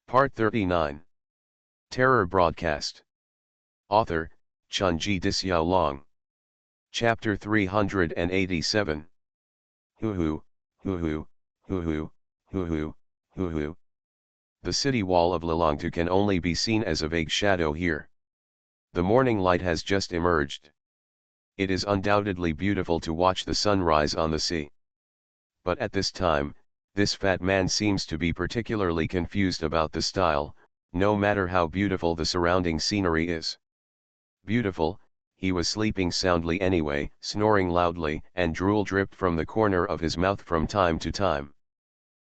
Part 39. Terror Broadcast. Author, Chunji Dixiaolong. Chapter 387. Hoo-hoo, hoo-hoo, hoo-hoo, hoo-hoo, hoo-hoo. The city wall of Lilongtu can only be seen as a vague shadow here. The morning light has just emerged. It is undoubtedly beautiful to watch the sunrise on the sea. But at this time, this fat man seems to be particularly confused about the style, no matter how beautiful the surrounding scenery is. Beautiful, he was sleeping soundly anyway, snoring loudly, and drool dripped from the corner of his mouth from time to time.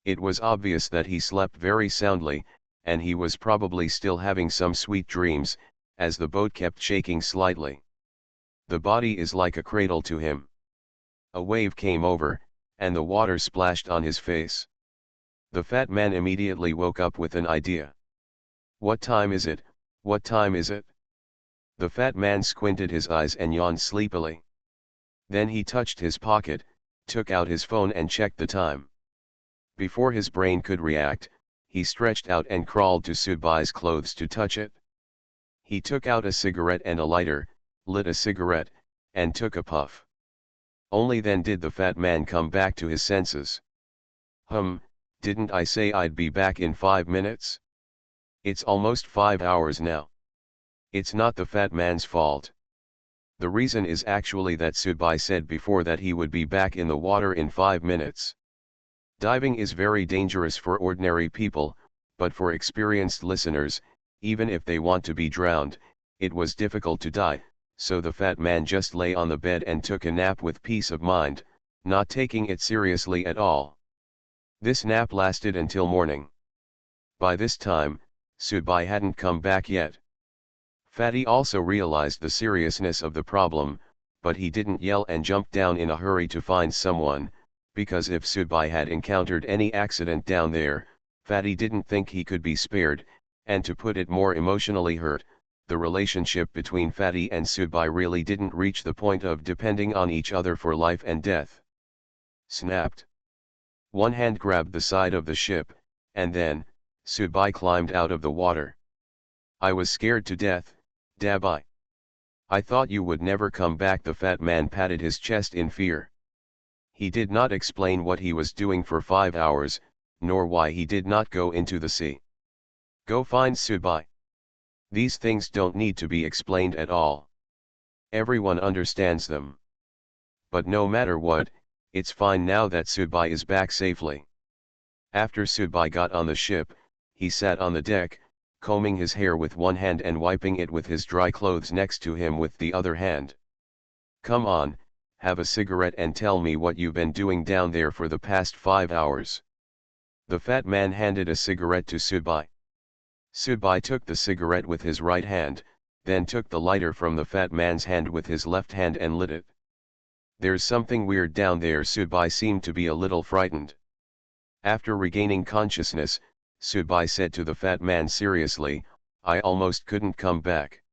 It was obvious that he slept very soundly, and he was probably still having some sweet dreams, as the boat kept shaking slightly. The body is like a cradle to him. A wave came over, and the water splashed on his face. The fat man immediately woke up with an idea. "What time is it? What time is it?" The fat man squinted his eyes and yawned sleepily. Then he touched his pocket, took out his phone and checked the time. Before his brain could react, he stretched out and crawled to Subai's clothes to touch it. He took out a cigarette and a lighter, lit a cigarette, and took a puff. Only then did the fat man come back to his senses. Didn't I say I'd be back in 5 minutes? It's almost 5 hours now. It's not the fat man's fault. The reason is actually that Subai said before that he would be back in the water in 5 minutes. Diving is very dangerous for ordinary people, but for experienced listeners, even if they want to be drowned, it was difficult to die. So the fat man just lay on the bed and took a nap with peace of mind, not taking it seriously at all. This nap lasted until morning. By this time, Subai hadn't come back yet. Fatty also realized the seriousness of the problem, but he didn't yell and jump down in a hurry to find someone, because if Subai had encountered any accident down there, Fatty didn't think he could be spared, and to put it more emotionally hurt, the relationship between Fatty and Subai really didn't reach the point of depending on each other for life and death. Snapped. One hand grabbed the side of the ship, and then, Subai climbed out of the water. "I was scared to death, Dabai. I thought you would never come back." The fat man patted his chest in fear. He did not explain what he was doing for 5 hours, nor why he did not go into the sea. Go find Subai. These things don't need to be explained at all. Everyone understands them. But no matter what, it's fine now that Subai is back safely. After Subai got on the ship, he sat on the deck, combing his hair with one hand and wiping it with his dry clothes next to him with the other hand. "Come on, have a cigarette and tell me what you've been doing down there for the past 5 hours. The fat man handed a cigarette to Subai. Subai took the cigarette with his right hand, then took the lighter from the fat man's hand with his left hand and lit it. "There's something weird down there." Subai seemed to be a little frightened. After regaining consciousness, Subai said to the fat man seriously, "I almost couldn't come back."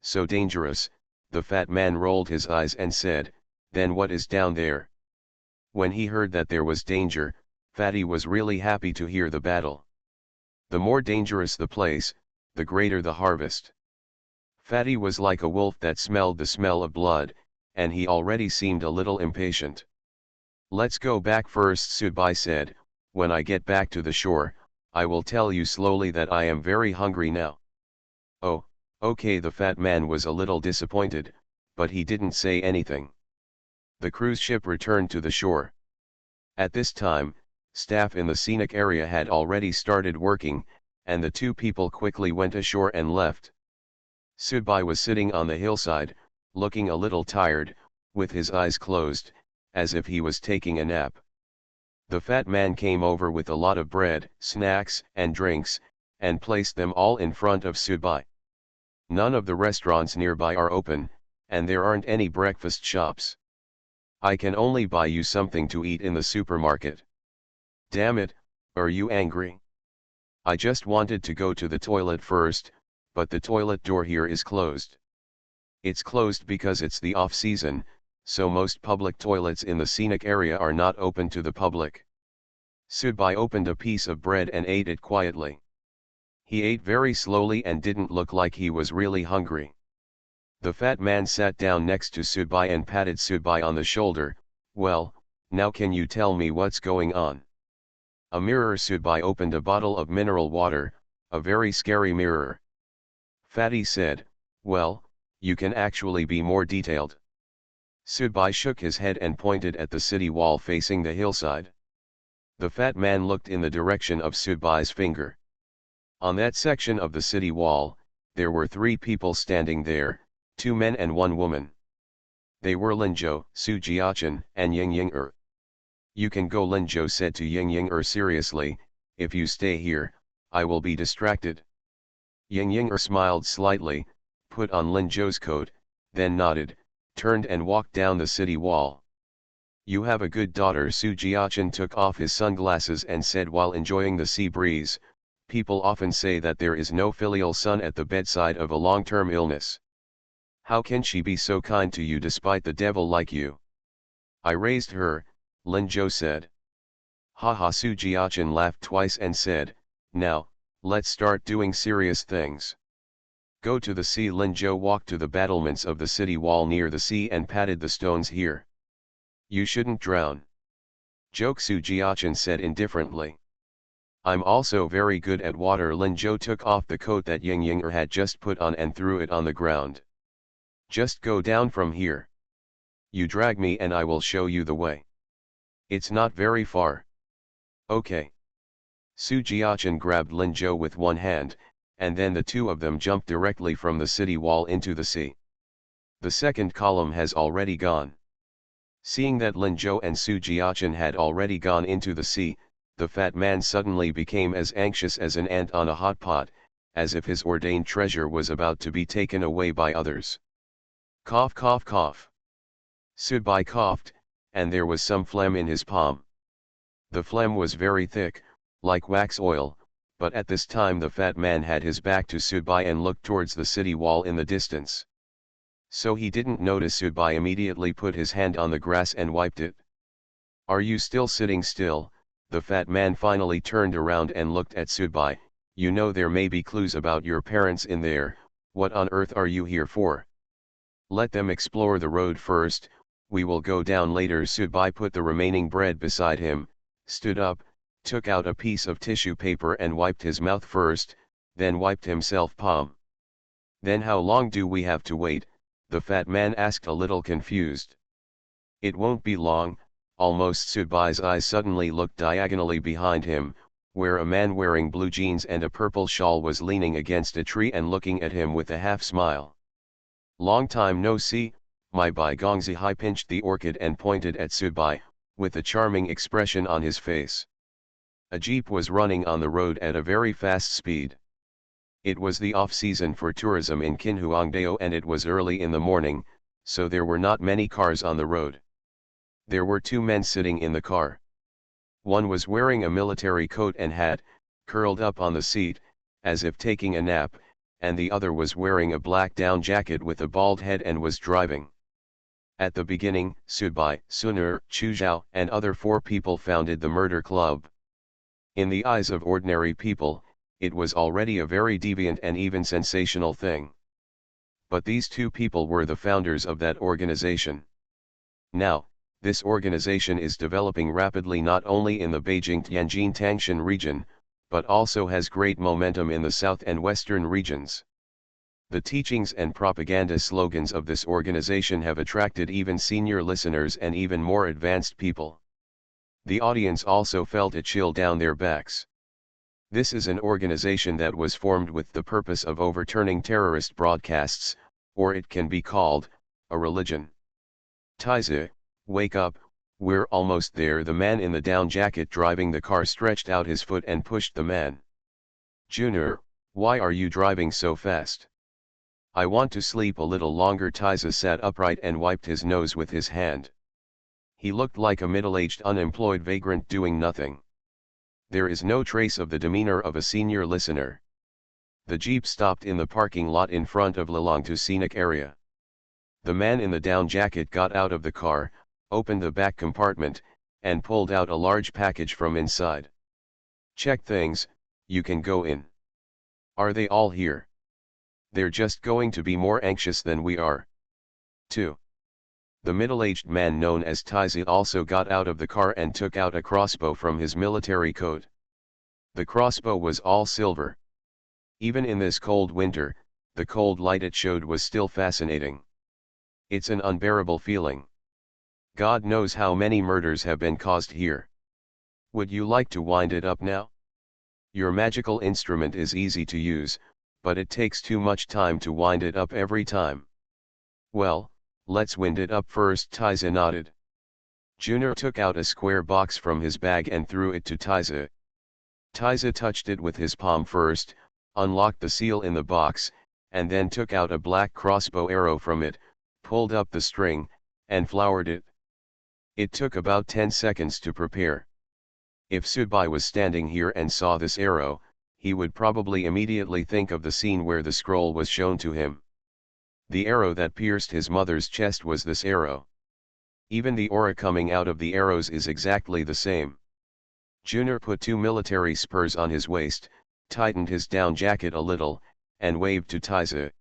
So dangerous." The fat man rolled his eyes and said, "Then what is down there?" When he heard that there was danger, Fatty was really happy to hear the battle. The more dangerous the place, the greater the harvest. Fatty was like a wolf that smelled the smell of blood, and he already seemed a little impatient. "Let's go back first," Subai said. "When I get back to the shore, I will tell you slowly that I am very hungry now." "Oh, okay." The fat man was a little disappointed, but he didn't say anything. The cruise ship returned to the shore. At this time, staff in the scenic area had already started working, and the two people quickly went ashore and left. Subai was sitting on the hillside, looking a little tired, with his eyes closed, as if he was taking a nap. The fat man came over with a lot of bread, snacks, and drinks, and placed them all in front of Subai. "None of the restaurants nearby are open, and there aren't any breakfast shops. I can only buy you something to eat in the supermarket." "Damn it, are you angry?" "I just wanted to go to the toilet first, but the toilet door here is closed." "It's closed because it's the off-season, so most public toilets in the scenic area are not open to the public." Subai opened a piece of bread and ate it quietly. He ate very slowly and didn't look like he was really hungry. The fat man sat down next to Subai and patted Subai on the shoulder. "Well, now can you tell me what's going on?" A mirror. Subai opened a bottle of mineral water, a very scary mirror. Fatty said, "Well, you can actually be more detailed." Subai shook his head and pointed at the city wall facing the hillside. The fat man looked in the direction of Subai's finger. On that section of the city wall, there were 3 people standing there, 2 men and 1 woman. They were Linzhou, Su Jiaqin, and Ying Ying'er. "You can go," Linzhou said to Ying Ying'er seriously. "If you stay here, I will be distracted." Ying Ying'er smiled slightly, put on Linzhou's coat, then nodded, turned and walked down the city wall. "You have a good daughter." Su Jiaqin took off his sunglasses and said while enjoying the sea breeze, "People often say that there is no filial son at the bedside of a long-term illness. How can she be so kind to you despite the devil like you?" "I raised her," Linzhou said. "Ha." Su Jiaqin laughed twice and said, "Now, let's start doing serious things. Go to the sea." Linzhou walked to the battlements of the city wall near the sea and patted the stones. "Here. You shouldn't drown." "Joke," Su Jiaqin said indifferently. "I'm also very good at water." Linzhou took off the coat that Ying Ying'er had just put on and threw it on the ground. "Just go down from here. You drag me and I will show you the way. It's not very far." "Okay." Su Jiaqin grabbed Linzhou with one hand, and then the 2 of them jumped directly from the city wall into the sea. "The second column has already gone." Seeing that Linzhou and Su Jiaqin had already gone into the sea, the fat man suddenly became as anxious as an ant on a hot pot, as if his ordained treasure was about to be taken away by others. "Cough, cough, cough." Subai coughed, and there was some phlegm in his palm. The phlegm was very thick, like wax oil, but at this time the fat man had his back to Subai and looked towards the city wall in the distance. So he didn't notice. Subai immediately put his hand on the grass and wiped it. "Are you still sitting still?" The fat man finally turned around and looked at Subai. "You know there may be clues about your parents in there. What on earth are you here for?" "Let them explore the road first, we will go down later." Subai put the remaining bread beside him, stood up, took out a piece of tissue paper and wiped his mouth first, then wiped himself palm. "Then how long do we have to wait?" the fat man asked, a little confused. "It won't be long, almost." Subai's eyes suddenly looked diagonally behind him, where a man wearing blue jeans and a purple shawl was leaning against a tree and looking at him with a half smile. "Long time no see, my Bai Gongzi." He pinched the orchid and pointed at Subai, with a charming expression on his face. A jeep was running on the road at a very fast speed. It was the off-season for tourism in Qinhuangdao and it was early in the morning, so there were not many cars on the road. There were 2 men sitting in the car. One was wearing a military coat and hat, curled up on the seat, as if taking a nap, and the other was wearing a black down jacket with a bald head and was driving. At the beginning, Subai, Sunur, Chuzhao, and other 4 people founded the murder club. In the eyes of ordinary people, it was already a very deviant and even sensational thing. But these 2 people were the founders of that organization. Now, this organization is developing rapidly not only in the Beijing-Tianjin-Tangshan region, but also has great momentum in the south and western regions. The teachings and propaganda slogans of this organization have attracted even senior listeners and even more advanced people. The audience also felt a chill down their backs. This is an organization that was formed with the purpose of overturning terrorist broadcasts, or it can be called a religion. "Taizi, wake up, we're almost there." The man in the down jacket driving the car stretched out his foot and pushed the man. "Junior, why are you driving so fast?" "I want to sleep a little longer." Taizi sat upright and wiped his nose with his hand. He looked like a middle-aged unemployed vagrant doing nothing. There is no trace of the demeanor of a senior listener. The jeep stopped in the parking lot in front of Lilongtu Scenic Area. The man in the down jacket got out of the car, opened the back compartment, and pulled out a large package from inside. Check things, you can go in. Are they all here? They're just going to be more anxious than we are. 2. The middle-aged man known as Tizi also got out of the car and took out a crossbow from his military coat. The crossbow was all silver. Even in this cold winter, the cold light it showed was still fascinating. It's an unbearable feeling. God knows how many murders have been caused here. Would you like to wind it up now? Your magical instrument is easy to use, but it takes too much time to wind it up every time. Well, let's wind it up first, Tizi nodded. Junior took out a square box from his bag and threw it to Tizi. Tizi touched it with his palm first, unlocked the seal in the box, and then took out a black crossbow arrow from it, pulled up the string, and flowered it. It took about 10 seconds to prepare. If Subai was standing here and saw this arrow, he would probably immediately think of the scene where the scroll was shown to him. The arrow that pierced his mother's chest was this arrow. Even the aura coming out of the arrows is exactly the same. Junior put 2 military spurs on his waist, tightened his down jacket a little, and waved to Tizi.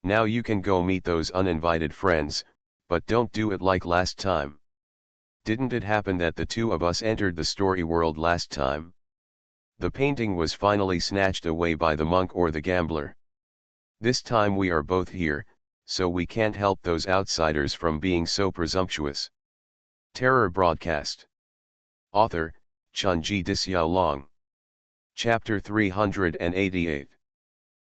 Now you can go meet those uninvited friends, but don't do it like last time. Didn't it happen that the 2 of us entered the story world last time? The painting was finally snatched away by the monk or the gambler. This time we are both here, so we can't help those outsiders from being so presumptuous. Terror Broadcast. Author, Chunji Disyao. Chapter 388.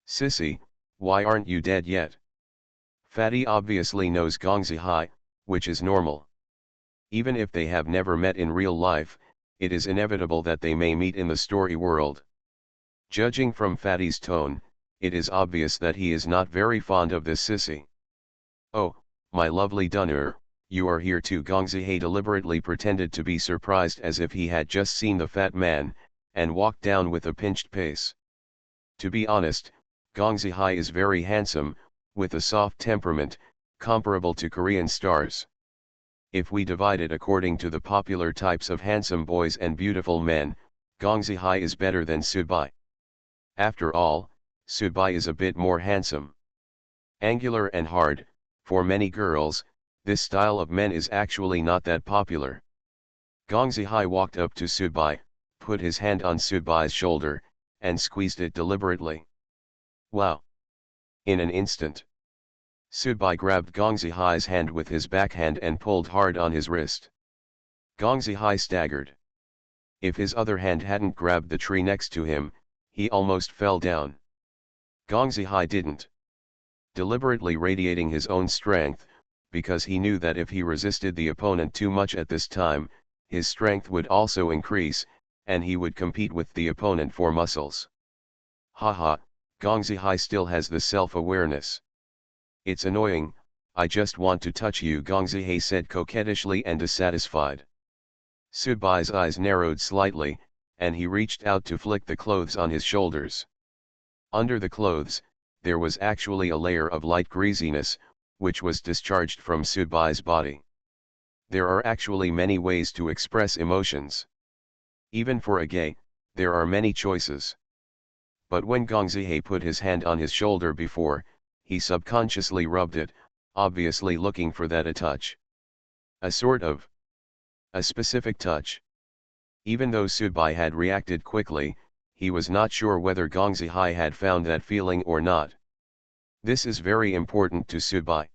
Sissy, why aren't you dead yet? Fatty obviously knows Gongzihai, which is normal. Even if they have never met in real life, it is inevitable that they may meet in the story world. Judging from Fatty's tone, it is obvious that he is not very fond of this Sissy. Oh, my lovely Dunner, you are here too. Gongzihai deliberately pretended to be surprised as if he had just seen the fat man, and walked down with a pinched pace. To be honest, Gongzihai is very handsome, with a soft temperament, comparable to Korean stars. If we divide it according to the popular types of handsome boys and beautiful men, Gongzihai is better than Subai. After all, Subai is a bit more handsome. Angular and hard, for many girls, this style of men is actually not that popular. Gongzihai walked up to Subai, put his hand on Subai's shoulder, and squeezed it deliberately. Wow! In an instant, Subai grabbed Gongzihai's hand with his backhand and pulled hard on his wrist. Gongzihai staggered. If his other hand hadn't grabbed the tree next to him, he almost fell down. Gongzihai didn't. Deliberately radiating his own strength, because he knew that if he resisted the opponent too much at this time, his strength would also increase, and he would compete with the opponent for muscles. Haha, Gongzihai still has the self-awareness. It's annoying, I just want to touch you, Gongzihai said coquettishly and dissatisfied. Subai's eyes narrowed slightly, and he reached out to flick the clothes on his shoulders. Under the clothes, there was actually a layer of light greasiness, which was discharged from Subai's body. There are actually many ways to express emotions. Even for a gay, there are many choices. But when Gongzihai put his hand on his shoulder before, he subconsciously rubbed it, obviously looking for that a touch. A specific touch. Even though Subai had reacted quickly, he was not sure whether Gongzihai had found that feeling or not. This is very important to Subai.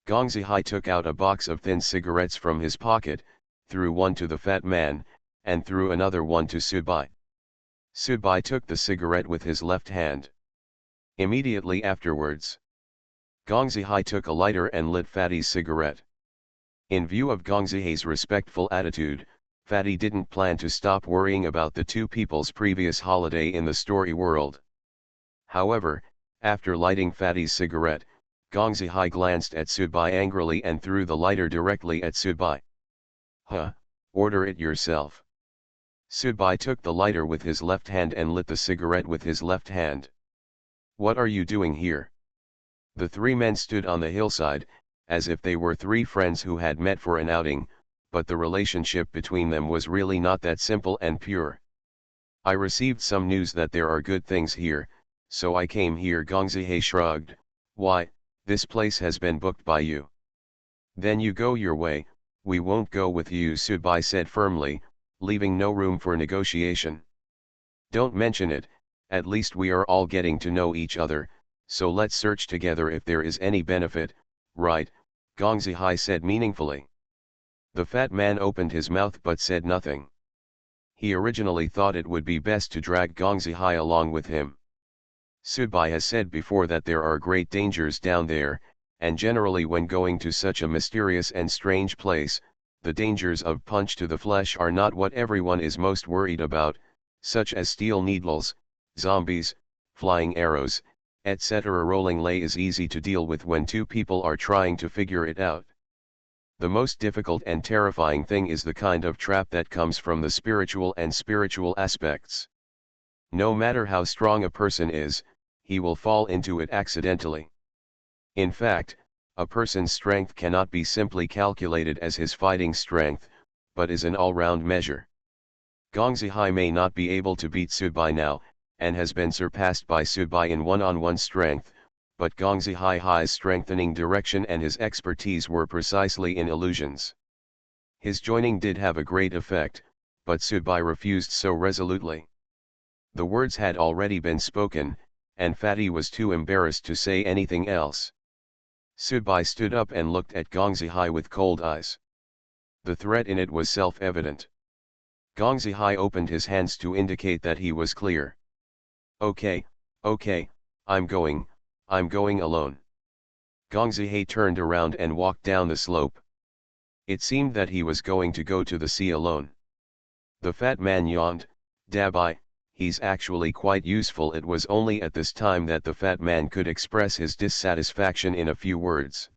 Gongzihai took out a box of thin cigarettes from his pocket, threw one to the fat man, and threw another one to Subai. Subai took the cigarette with his left hand. Immediately afterwards, Gongzihai took a lighter and lit Fatty's cigarette. In view of Gongzihai's respectful attitude, Fatty didn't plan to stop worrying about the 2 people's previous holiday in the story world. However, after lighting Fatty's cigarette, Gongzihai glanced at Subai angrily and threw the lighter directly at Subai. Huh, order it yourself. Subai took the lighter with his left hand and lit the cigarette with his left hand. What are you doing here? The 3 men stood on the hillside, as if they were 3 friends who had met for an outing, but the relationship between them was really not that simple and pure. I received some news that there are good things here, so I came here. Gong Zihe shrugged. Why, this place has been booked by you. Then you go your way, we won't go with you, Subai said firmly, leaving no room for negotiation. Don't mention it, at least we are all getting to know each other, so let's search together if there is any benefit, right? Gong Zihai said meaningfully. The fat man opened his mouth but said nothing. He originally thought it would be best to drag Gong Zihai along with him. Subai has said before that there are great dangers down there, and generally when going to such a mysterious and strange place, the dangers of punch to the flesh are not what everyone is most worried about, such as steel needles, zombies, flying arrows, etc. Rolling lay is easy to deal with when two people are trying to figure it out. The most difficult and terrifying thing is the kind of trap that comes from the spiritual and spiritual aspects. No matter how strong a person is, he will fall into it accidentally. In fact, a person's strength cannot be simply calculated as his fighting strength, but is an all-round measure. Gong Zihai may not be able to beat Subai now, and has been surpassed by Subai in one-on-one strength, but Gong Zihai's strengthening direction and his expertise were precisely in illusions. His joining did have a great effect, but Subai refused so resolutely. The words had already been spoken, and Fatty was too embarrassed to say anything else. Subai stood up and looked at Gong Zihai with cold eyes. The threat in it was self-evident. Gong Zihai opened his hands to indicate that he was clear. Okay, I'm going alone. Gong Zihai turned around and walked down the slope. It seemed that he was going to go to the sea alone. The fat man yawned. Dabai, he's actually quite useful. It was only at this time that the fat man could express his dissatisfaction in a few words.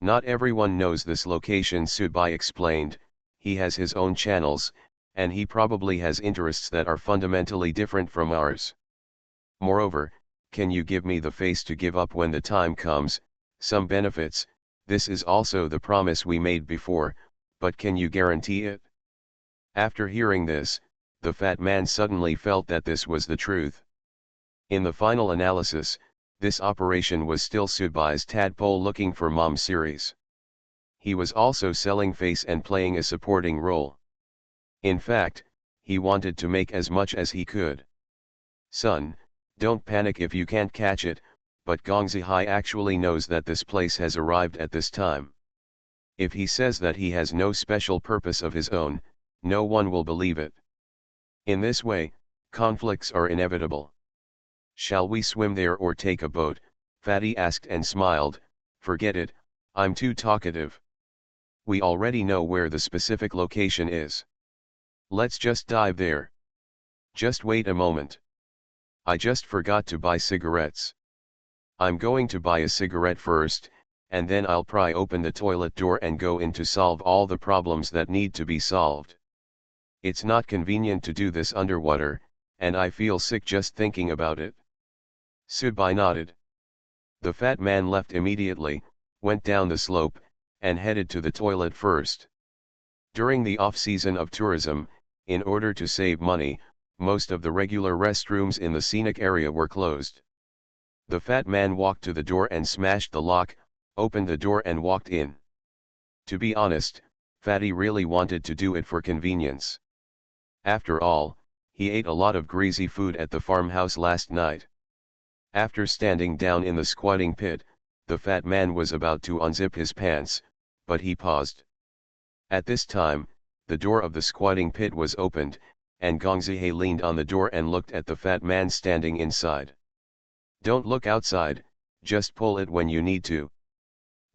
Not everyone knows this location, Subai explained. He has his own channels, and he probably has interests that are fundamentally different from ours. Moreover, can you give me the face to give up when the time comes, some benefits? This is also the promise we made before, but can you guarantee it? After hearing this, the fat man suddenly felt that this was the truth. In the final analysis, this operation was still Subai's tadpole looking for mom series. He was also selling face and playing a supporting role. In fact, he wanted to make as much as he could. Son, don't panic if you can't catch it, but Gong Zihai actually knows that this place has arrived at this time. If he says that he has no special purpose of his own, no one will believe it. In this way, conflicts are inevitable. Shall we swim there or take a boat? Fatty asked and smiled. Forget it, I'm too talkative. We already know where the specific location is. Let's just dive there. Just wait a moment. I just forgot to buy cigarettes. I'm going to buy a cigarette first, and then I'll pry open the toilet door and go in to solve all the problems that need to be solved. It's not convenient to do this underwater, and I feel sick just thinking about it. Subai nodded. The fat man left immediately, went down the slope, and headed to the toilet first. During the off-season of tourism, in order to save money, most of the regular restrooms in the scenic area were closed. The fat man walked to the door and smashed the lock, opened the door and walked in. To be honest, Fatty really wanted to do it for convenience. After all, he ate a lot of greasy food at the farmhouse last night. After standing down in the squatting pit, the fat man was about to unzip his pants, but he paused. At this time, the door of the squatting pit was opened, and Gong Zihai leaned on the door and looked at the fat man standing inside. Don't look outside, just pull it when you need to.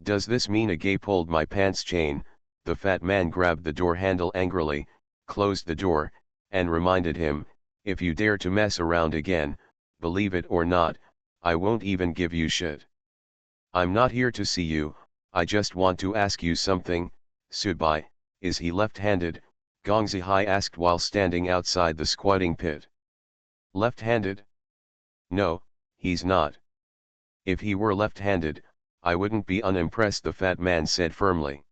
Does this mean a gay pulled my pants chain? The fat man grabbed the door handle angrily, closed the door, and reminded him, if you dare to mess around again, believe it or not, I won't even give you shit. I'm not here to see you, I just want to ask you something. Subai, is he left-handed? Gong Zihai asked while standing outside the squatting pit. Left-handed? No, he's not. If he were left-handed, I wouldn't be unimpressed, the fat man said firmly.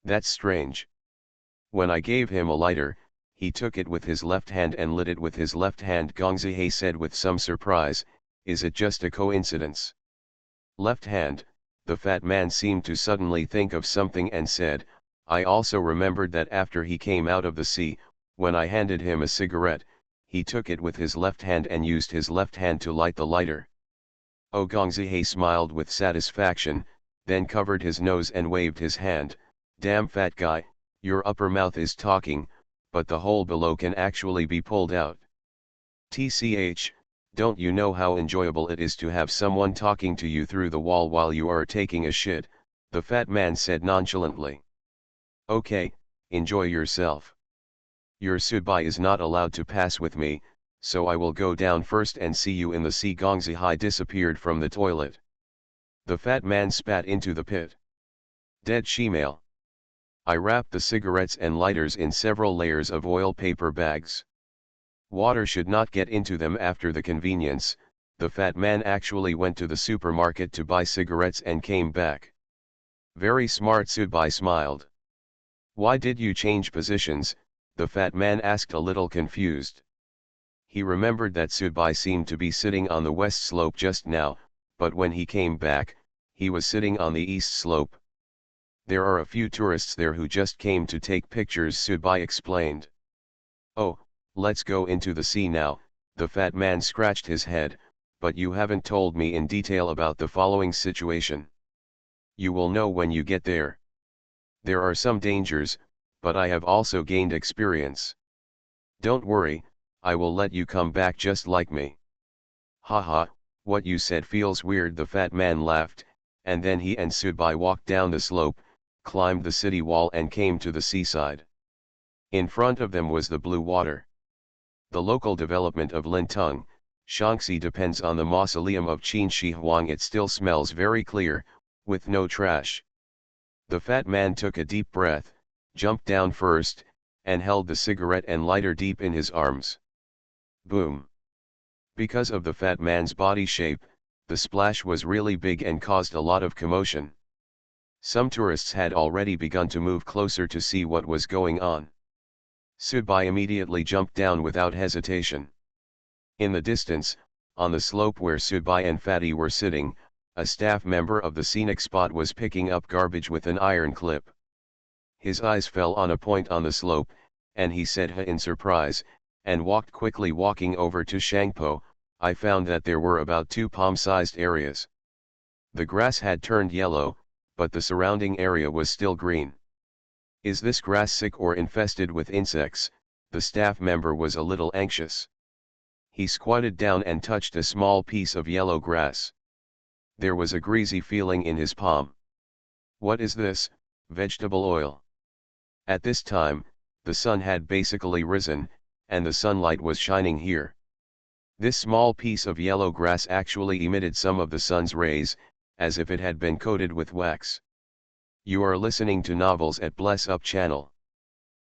That's strange. When I gave him a lighter, he took it with his left hand and lit it with his left hand. Gongzihe said with some surprise, is it just a coincidence? Left hand, the fat man seemed to suddenly think of something and said, I also remembered that after he came out of the sea, when I handed him a cigarette, he took it with his left hand and used his left hand to light the lighter. Oh, Gongzihe smiled with satisfaction, then covered his nose and waved his hand. Damn fat guy, your upper mouth is talking, but the hole below can actually be pulled out. TCH, don't you know how enjoyable it is to have someone talking to you through the wall while you are taking a shit, the fat man said nonchalantly. Okay, enjoy yourself. Your Sudbai is not allowed to pass with me, so I will go down first and see you in the sea. Gongzihe disappeared from the toilet. The fat man spat into the pit. Dead shemale. I wrapped the cigarettes and lighters in several layers of oil paper bags. Water should not get into them. After the convenience, the fat man actually went to the supermarket to buy cigarettes and came back. Very smart. Sudbai smiled. Why did you change positions? The fat man asked, a little confused. He remembered that Sudbai seemed to be sitting on the west slope just now, but when he came back, he was sitting on the east slope. There are a few tourists there who just came to take pictures, Sudbai explained. Oh, let's go into the sea now, the fat man scratched his head, but you haven't told me in detail about the following situation. You will know when you get there. There are some dangers, but I have also gained experience. Don't worry, I will let you come back just like me. Haha, what you said feels weird, the fat man laughed, and then he and Sudbai walked down the slope, climbed the city wall and came to the seaside. In front of them was the blue water. The local development of Lintung, Shaanxi depends on the mausoleum of Qin Shi Huang. It still smells very clear, with no trash. The fat man took a deep breath, jumped down first, and held the cigarette and lighter deep in his arms. Boom! Because of the fat man's body shape, the splash was really big and caused a lot of commotion. Some tourists had already begun to move closer to see what was going on. Sudbai immediately jumped down without hesitation. In the distance, on the slope where Sudbai and Fatty were sitting, a staff member of the scenic spot was picking up garbage with an iron clip. His eyes fell on a point on the slope, and he said "Huh" in surprise, and walked quickly. Walking over to Shangpo, I found that there were about 2 palm-sized areas. The grass had turned yellow, but the surrounding area was still green. Is this grass sick or infested with insects? The staff member was a little anxious. He squatted down and touched a small piece of yellow grass. There was a greasy feeling in his palm. What is this? Vegetable oil. At this time, the sun had basically risen, and the sunlight was shining here. This small piece of yellow grass actually emitted some of the sun's rays, as if it had been coated with wax. You are listening to Novels at Bless Up channel.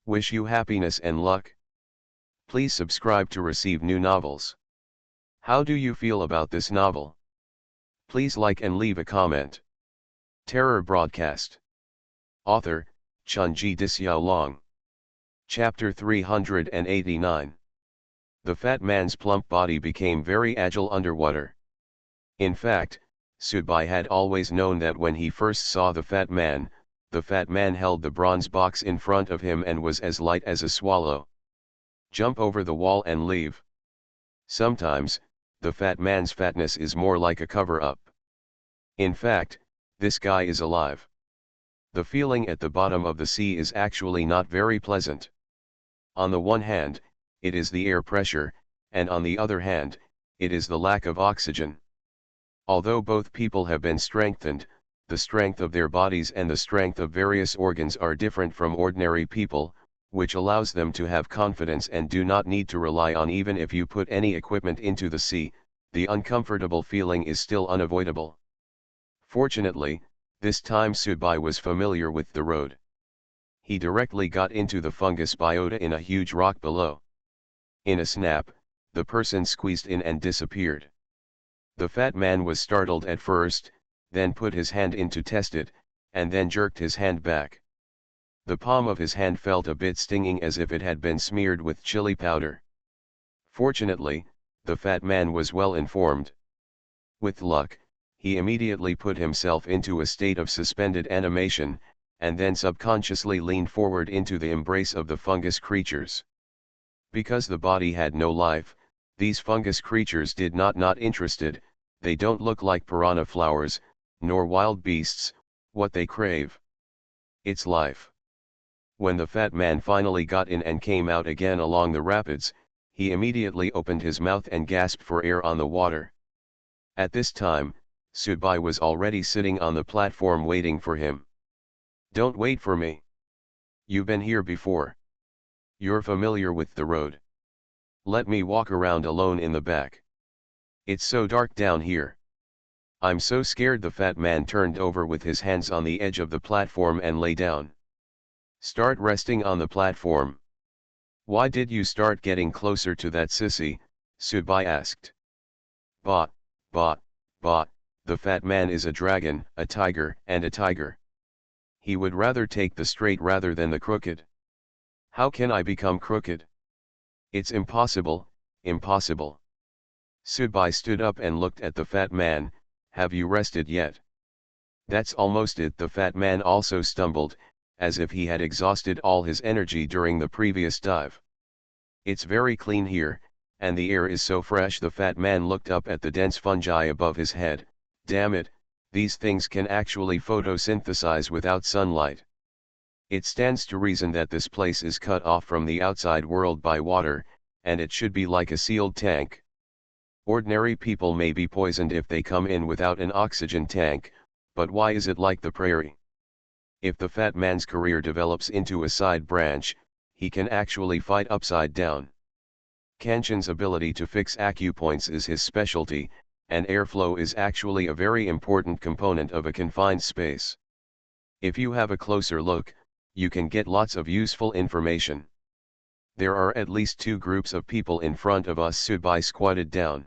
Wish you happiness and luck. Please subscribe to receive new novels. How do you feel about this novel? Please like and leave a comment. Terror Broadcast. Author, Chunji Dixiaolong. Chapter 389. The fat man's plump body became very agile underwater. In fact, Sudbai had always known that when he first saw the fat man held the bronze box in front of him and was as light as a swallow. Jump over the wall and leave. Sometimes, the fat man's fatness is more like a cover-up. In fact, this guy is alive. The feeling at the bottom of the sea is actually not very pleasant. On the one hand, it is the air pressure, and on the other hand, it is the lack of oxygen. Although both people have been strengthened, the strength of their bodies and the strength of various organs are different from ordinary people, which allows them to have confidence and do not need to rely on. Even if you put any equipment into the sea, the uncomfortable feeling is still unavoidable. Fortunately, this time Sudbai was familiar with the road. He directly got into the fungus biota in a huge rock below. In a snap, the person squeezed in and disappeared. The fat man was startled at first, then put his hand in to test it, and then jerked his hand back. The palm of his hand felt a bit stinging as if it had been smeared with chili powder. Fortunately, the fat man was well informed. With luck, he immediately put himself into a state of suspended animation, and then subconsciously leaned forward into the embrace of the fungus creatures. Because the body had no life, these fungus creatures did not interested. They don't look like piranha flowers, nor wild beasts. What they crave, it's life. When the fat man finally got in and came out again along the rapids, he immediately opened his mouth and gasped for air on the water. At this time, Subai was already sitting on the platform waiting for him. "Don't wait for me. You've been here before. You're familiar with the road. Let me walk around alone in the back. It's so dark down here. I'm so scared." The fat man turned over with his hands on the edge of the platform and lay down. "Start resting on the platform." "Why did you start getting closer to that sissy?" Subai asked. Bah, bah, bah, the fat man is a dragon, a tiger, and a tiger. He would rather take the straight rather than the crooked. How can I become crooked? It's impossible, impossible. Subai stood up and looked at the fat man. "Have you rested yet?" "That's almost it." The fat man also stumbled, as if he had exhausted all his energy during the previous dive. "It's very clean here, and the air is so fresh." The fat man looked up at the dense fungi above his head. "Damn it, these things can actually photosynthesize without sunlight. It stands to reason that this place is cut off from the outside world by water, and it should be like a sealed tank. Ordinary people may be poisoned if they come in without an oxygen tank, but why is it like the prairie? If the fat man's career develops into a side branch, he can actually fight upside down. Kanchan's ability to fix acupoints is his specialty, and airflow is actually a very important component of a confined space. If you have a closer look, you can get lots of useful information. There are at least two groups of people in front of us." Subai squatted down.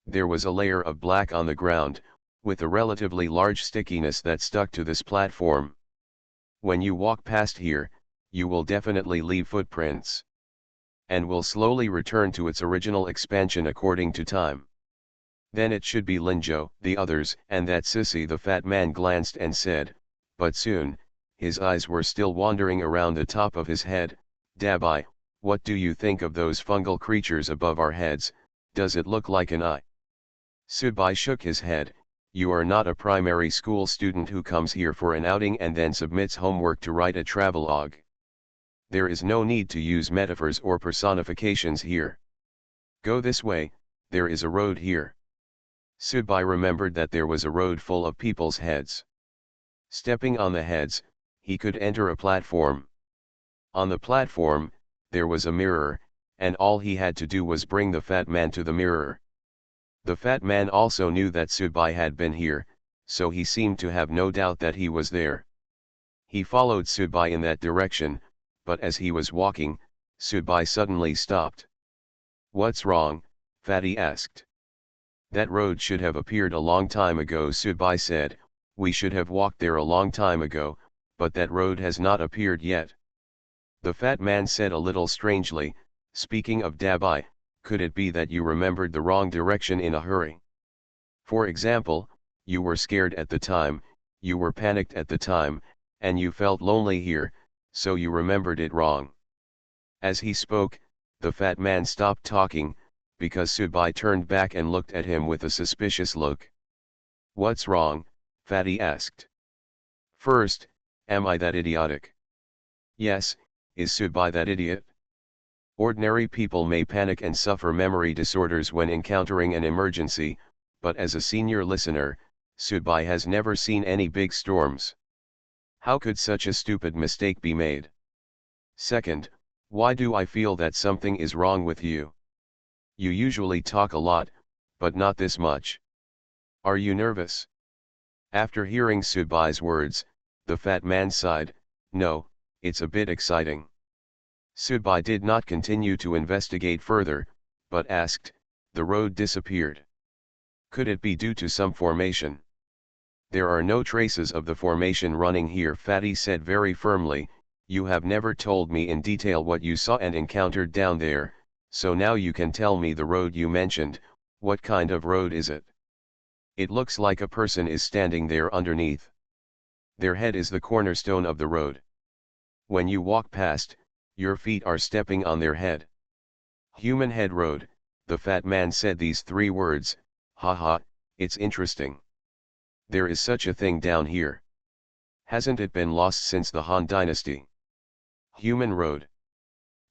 There was a layer of black on the ground, with a relatively large stickiness that stuck to this platform. When you walk past here, you will definitely leave footprints, and will slowly return to its original expansion according to time. Then it should be Linjo, the others, and that sissy." The fat man glanced and said, but soon, his eyes were still wandering around the top of his head, "Dabai, what do you think of those fungal creatures above our heads? Does it look like an eye?" Subai shook his head. "You are not a primary school student who comes here for an outing and then submits homework to write a travelogue. There is no need to use metaphors or personifications here. Go this way, there is a road here." Subai remembered that there was a road full of people's heads. Stepping on the heads, he could enter a platform. On the platform, there was a mirror, and all he had to do was bring the fat man to the mirror. The fat man also knew that Subai had been here, so he seemed to have no doubt that he was there. He followed Subai in that direction, but as he was walking, Subai suddenly stopped. "What's wrong?" Fatty asked. "That road should have appeared a long time ago," Subai said. "We should have walked there a long time ago, but that road has not appeared yet." The fat man said a little strangely, "Speaking of Dabai, could it be that you remembered the wrong direction in a hurry? For example, you were scared at the time, you were panicked at the time, and you felt lonely here, so you remembered it wrong." As he spoke, the fat man stopped talking, because Subai turned back and looked at him with a suspicious look. "What's wrong?" Fatty asked. "First, am I that idiotic?" "Yes, is Subai that idiot?" Ordinary people may panic and suffer memory disorders when encountering an emergency, but as a senior listener, Subai has never seen any big storms. How could such a stupid mistake be made? Second, why do I feel that something is wrong with you? You usually talk a lot, but not this much. Are you nervous? After hearing Subai's words, the fat man sighed. "No, it's a bit exciting." Subai did not continue to investigate further, but asked, "The road disappeared. Could it be due to some formation?" "There are no traces of the formation running here," Fatty said very firmly. You have never told me in detail what you saw and encountered down there, so now you can tell me the road you mentioned. What kind of road is it? It looks like a person is standing there underneath. Their head is the cornerstone of the road. When you walk past, your feet are stepping on their head. Human head road, the fat man said these 3 words. Haha, it's interesting. There is such a thing down here. Hasn't it been lost since the Han Dynasty? Human road.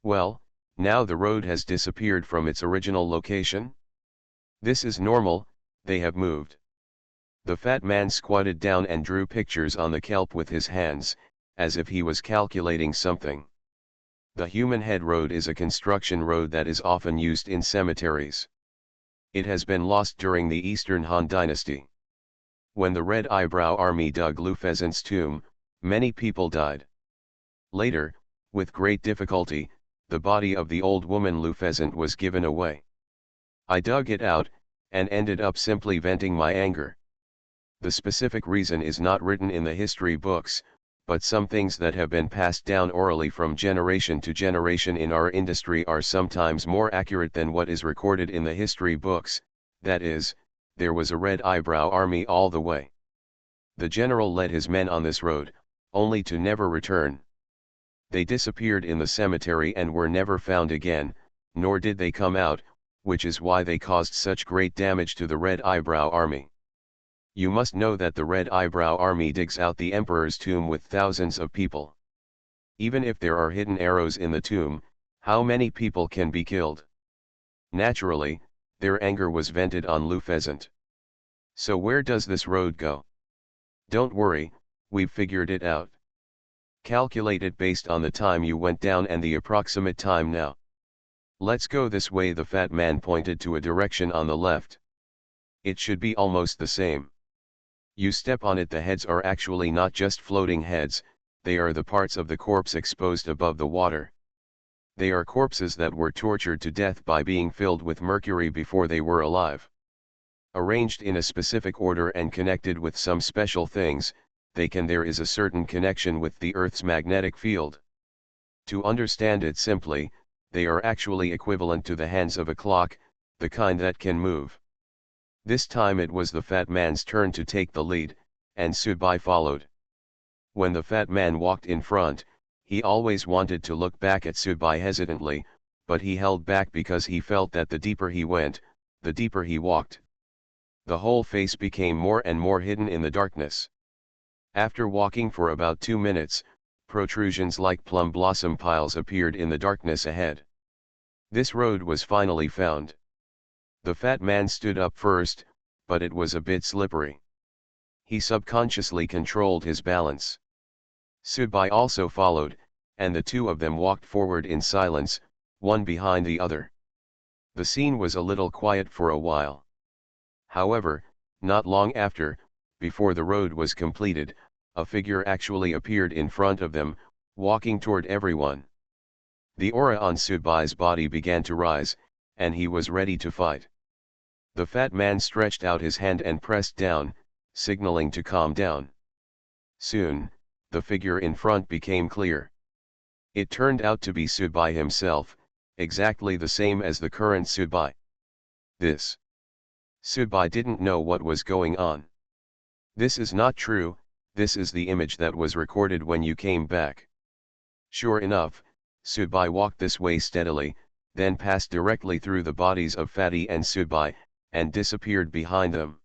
Well, now the road has disappeared from its original location? This is normal, they have moved. The fat man squatted down and drew pictures on the kelp with his hands, as if he was calculating something. The human head road is a construction road that is often used in cemeteries. It has been lost during the Eastern Han Dynasty. When the Red Eyebrow Army dug Lu Pheasant's tomb, many people died. Later, with great difficulty, the body of the old woman Lu Pheasant was given away. I dug it out, and ended up simply venting my anger. The specific reason is not written in the history books, but some things that have been passed down orally from generation to generation in our industry are sometimes more accurate than what is recorded in the history books. That is, there was a Red Eyebrow Army all the way. The general led his men on this road, only to never return. They disappeared in the cemetery and were never found again, nor did they come out, which is why they caused such great damage to the Red Eyebrow Army. You must know that the Red Eyebrow Army digs out the emperor's tomb with thousands of people. Even if there are hidden arrows in the tomb, how many people can be killed? Naturally, their anger was vented on Lu Pheasant. So where does this road go? Don't worry, we've figured it out. Calculate it based on the time you went down and the approximate time now. Let's go this way. The fat man pointed to a direction on the left. It should be almost the same. You step on it. The heads are actually not just floating heads, they are the parts of the corpse exposed above the water. They are corpses that were tortured to death by being filled with mercury before they were alive. Arranged in a specific order and connected with some special things, there is a certain connection with the Earth's magnetic field. To understand it simply, they are actually equivalent to the hands of a clock, the kind that can move. This time it was the fat man's turn to take the lead, and Subai followed. When the fat man walked in front, he always wanted to look back at Subai hesitantly, but he held back because he felt that the deeper he went, the deeper he walked. The whole face became more and more hidden in the darkness. After walking for about 2 minutes, protrusions like plum blossom piles appeared in the darkness ahead. This road was finally found. The fat man stood up first, but it was a bit slippery. He subconsciously controlled his balance. Subai also followed, and the two of them walked forward in silence, one behind the other. The scene was a little quiet for a while. However, not long after, before the road was completed, a figure actually appeared in front of them, walking toward everyone. The aura on Subai's body began to rise, and he was ready to fight. The fat man stretched out his hand and pressed down, signaling to calm down. Soon, the figure in front became clear. It turned out to be Subai himself, exactly the same as the current Subai. Subai didn't know what was going on. This is not true, this is the image that was recorded when you came back. Sure enough, Subai walked this way steadily, then passed directly through the bodies of Fatty and Subai, and disappeared behind them.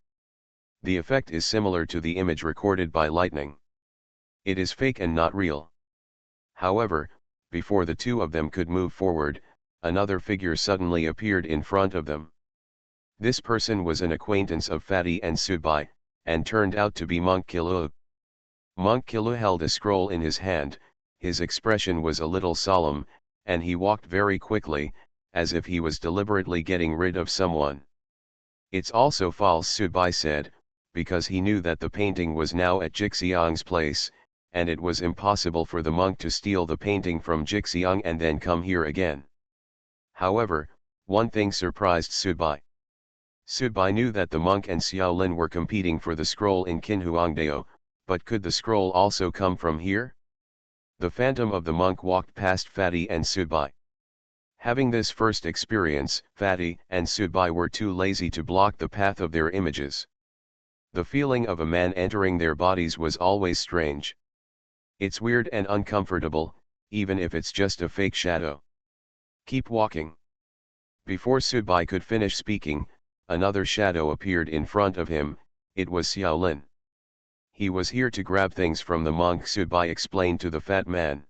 The effect is similar to the image recorded by lightning. It is fake and not real. However, before the two of them could move forward, another figure suddenly appeared in front of them. This person was an acquaintance of Fatty and Subai, and turned out to be Monk Kilu. Monk Kilu held a scroll in his hand, his expression was a little solemn, and he walked very quickly, as if he was deliberately getting rid of someone. It's also false, Subai said, because he knew that the painting was now at Jixiang's place, and it was impossible for the monk to steal the painting from Jixiang and then come here again. However, one thing surprised Subai. Subai knew that the monk and Xiaolin were competing for the scroll in Qinhuangdao, but could the scroll also come from here? The phantom of the monk walked past Fatty and Sudbai. Having this first experience, Fatty and Sudbai were too lazy to block the path of their images. The feeling of a man entering their bodies was always strange. It's weird and uncomfortable, even if it's just a fake shadow. Keep walking. Before Sudbai could finish speaking, another shadow appeared in front of him. It was Xiaolin. He was here to grab things from the monk, Sudbai explained to the fat man.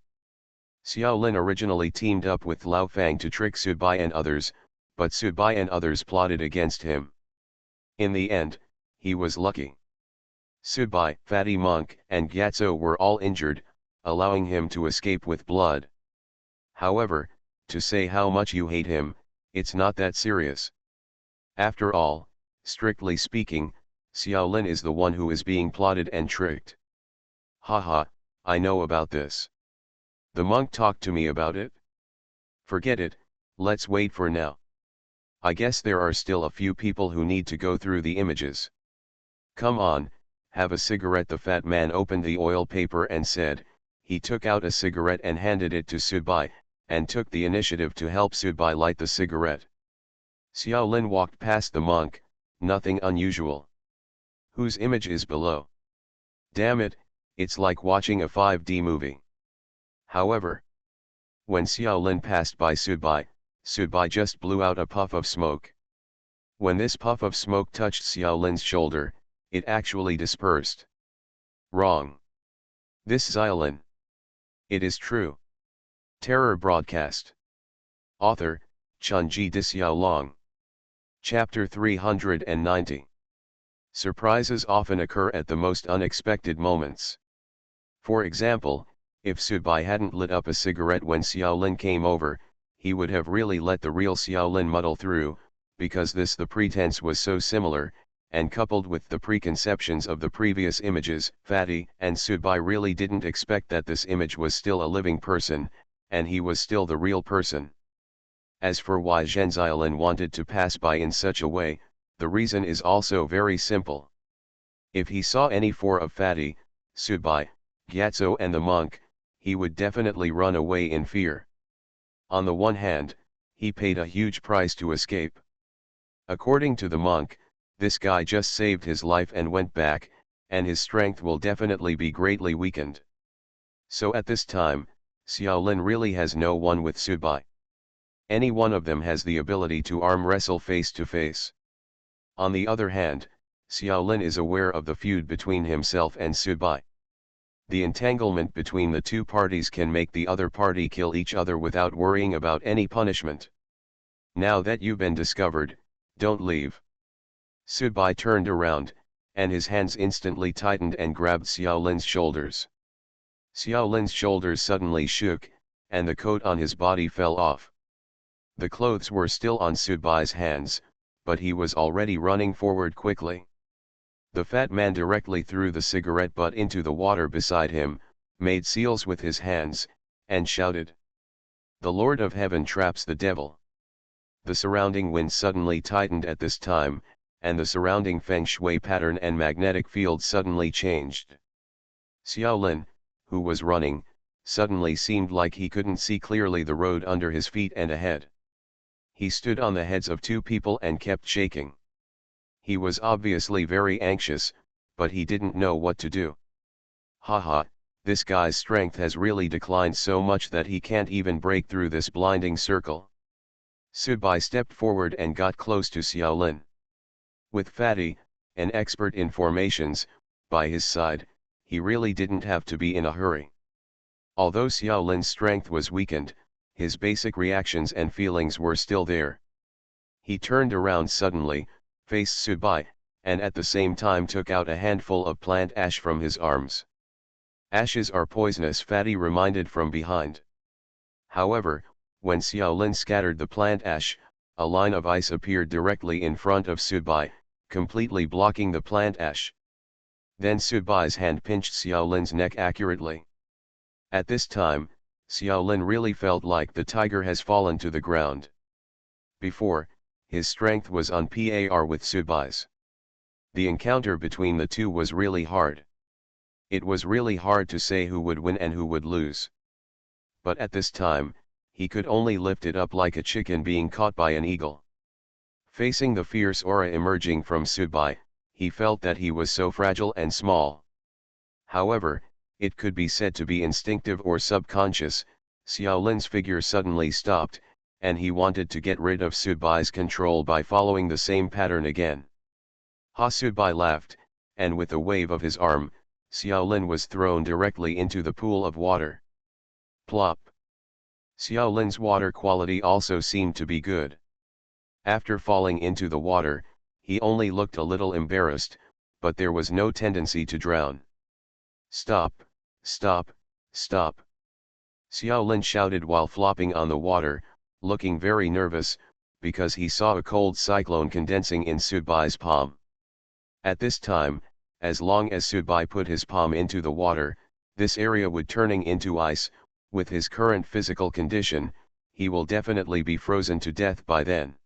Xiaolin originally teamed up with Lao Fang to trick Sudbai and others, but Sudbai and others plotted against him. In the end, he was lucky. Sudbai, Fatty Monk, and Gyatso were all injured, allowing him to escape with blood. However, to say how much you hate him, it's not that serious. After all, strictly speaking, Xiaolin is the one who is being plotted and tricked. Haha, I know about this. The monk talked to me about it. Forget it, let's wait for now. I guess there are still a few people who need to go through the images. Come on, have a cigarette. The fat man opened the oil paper and said. He took out a cigarette and handed it to Sudbai, and took the initiative to help Sudbai light the cigarette. Xiaolin walked past the monk, nothing unusual. Whose image is below? Damn it, it's like watching a 5D movie. However, when Xiaolin passed by Sudbai, Sudbai just blew out a puff of smoke. When this puff of smoke touched Xiaolin's shoulder, it actually dispersed. Wrong. This Xiaolin. It is true. Terror broadcast. Author, Chunji Dixiaolong. Chapter 390. Surprises often occur at the most unexpected moments. For example, if Sudbai hadn't lit up a cigarette when Xiaolin came over, he would have really let the real Xiaolin muddle through, because the pretense was so similar, and coupled with the preconceptions of the previous images, Fatty and Sudbai really didn't expect that this image was still a living person, and he was still the real person. As for why Xiaolin wanted to pass by in such a way, the reason is also very simple. If he saw any four of Fatty, Sudbai, Gyatso and the monk, he would definitely run away in fear. On the one hand, he paid a huge price to escape. According to the monk, this guy just saved his life and went back, and his strength will definitely be greatly weakened. So at this time, Xiaolin really has no one with Sudbai. Any one of them has the ability to arm wrestle face to face. On the other hand, Xiaolin is aware of the feud between himself and Sudbai. The entanglement between the two parties can make the other party kill each other without worrying about any punishment. Now that you've been discovered, don't leave. Sudbai turned around, and his hands instantly tightened and grabbed Xiaolin's shoulders. Xiaolin's shoulders suddenly shook, and the coat on his body fell off. The clothes were still on Sudbai's hands, but he was already running forward quickly. The fat man directly threw the cigarette butt into the water beside him, made seals with his hands, and shouted. The Lord of Heaven traps the devil. The surrounding wind suddenly tightened at this time, and the surrounding feng shui pattern and magnetic field suddenly changed. Xiaolin, who was running, suddenly seemed like he couldn't see clearly the road under his feet and ahead. He stood on the heads of two people and kept shaking. He was obviously very anxious, but he didn't know what to do. Haha, this guy's strength has really declined so much that he can't even break through this blinding circle. Sudbai stepped forward and got close to Xiaolin. With Fatty, an expert in formations, by his side, he really didn't have to be in a hurry. Although Xiaolin's strength was weakened, his basic reactions and feelings were still there. He turned around suddenly, faced Sudbai, and at the same time took out a handful of plant ash from his arms. Ashes are poisonous, Fatty reminded from behind. However, when Xiaolin scattered the plant ash, a line of ice appeared directly in front of Sudbai, completely blocking the plant ash. Then Sudbai's hand pinched Xiaolin's neck accurately. At this time, Xiaolin really felt like the tiger has fallen to the ground. Before, his strength was on par with Sudbai's. The encounter between the two was really hard. It was really hard to say who would win and who would lose. but at this time, he could only lift it up like a chicken being caught by an eagle. Facing the fierce aura emerging from Subai, he felt that he was so fragile and small. However, it could be said to be instinctive or subconscious. Xiaolin's figure suddenly stopped, and he wanted to get rid of Subai's control by following the same pattern again. Ha Subai laughed, and with a wave of his arm, Xiaolin was thrown directly into the pool of water. Plop! Xiaolin's water quality also seemed to be good. After falling into the water, he only looked a little embarrassed, but there was no tendency to drown. Stop, stop, stop! Xiaolin shouted while flopping on the water, looking very nervous, because he saw a cold cyclone condensing in Subai's palm. At this time, as long as Subai put his palm into the water, this area would turning into ice. With his current physical condition, he will definitely be frozen to death by then.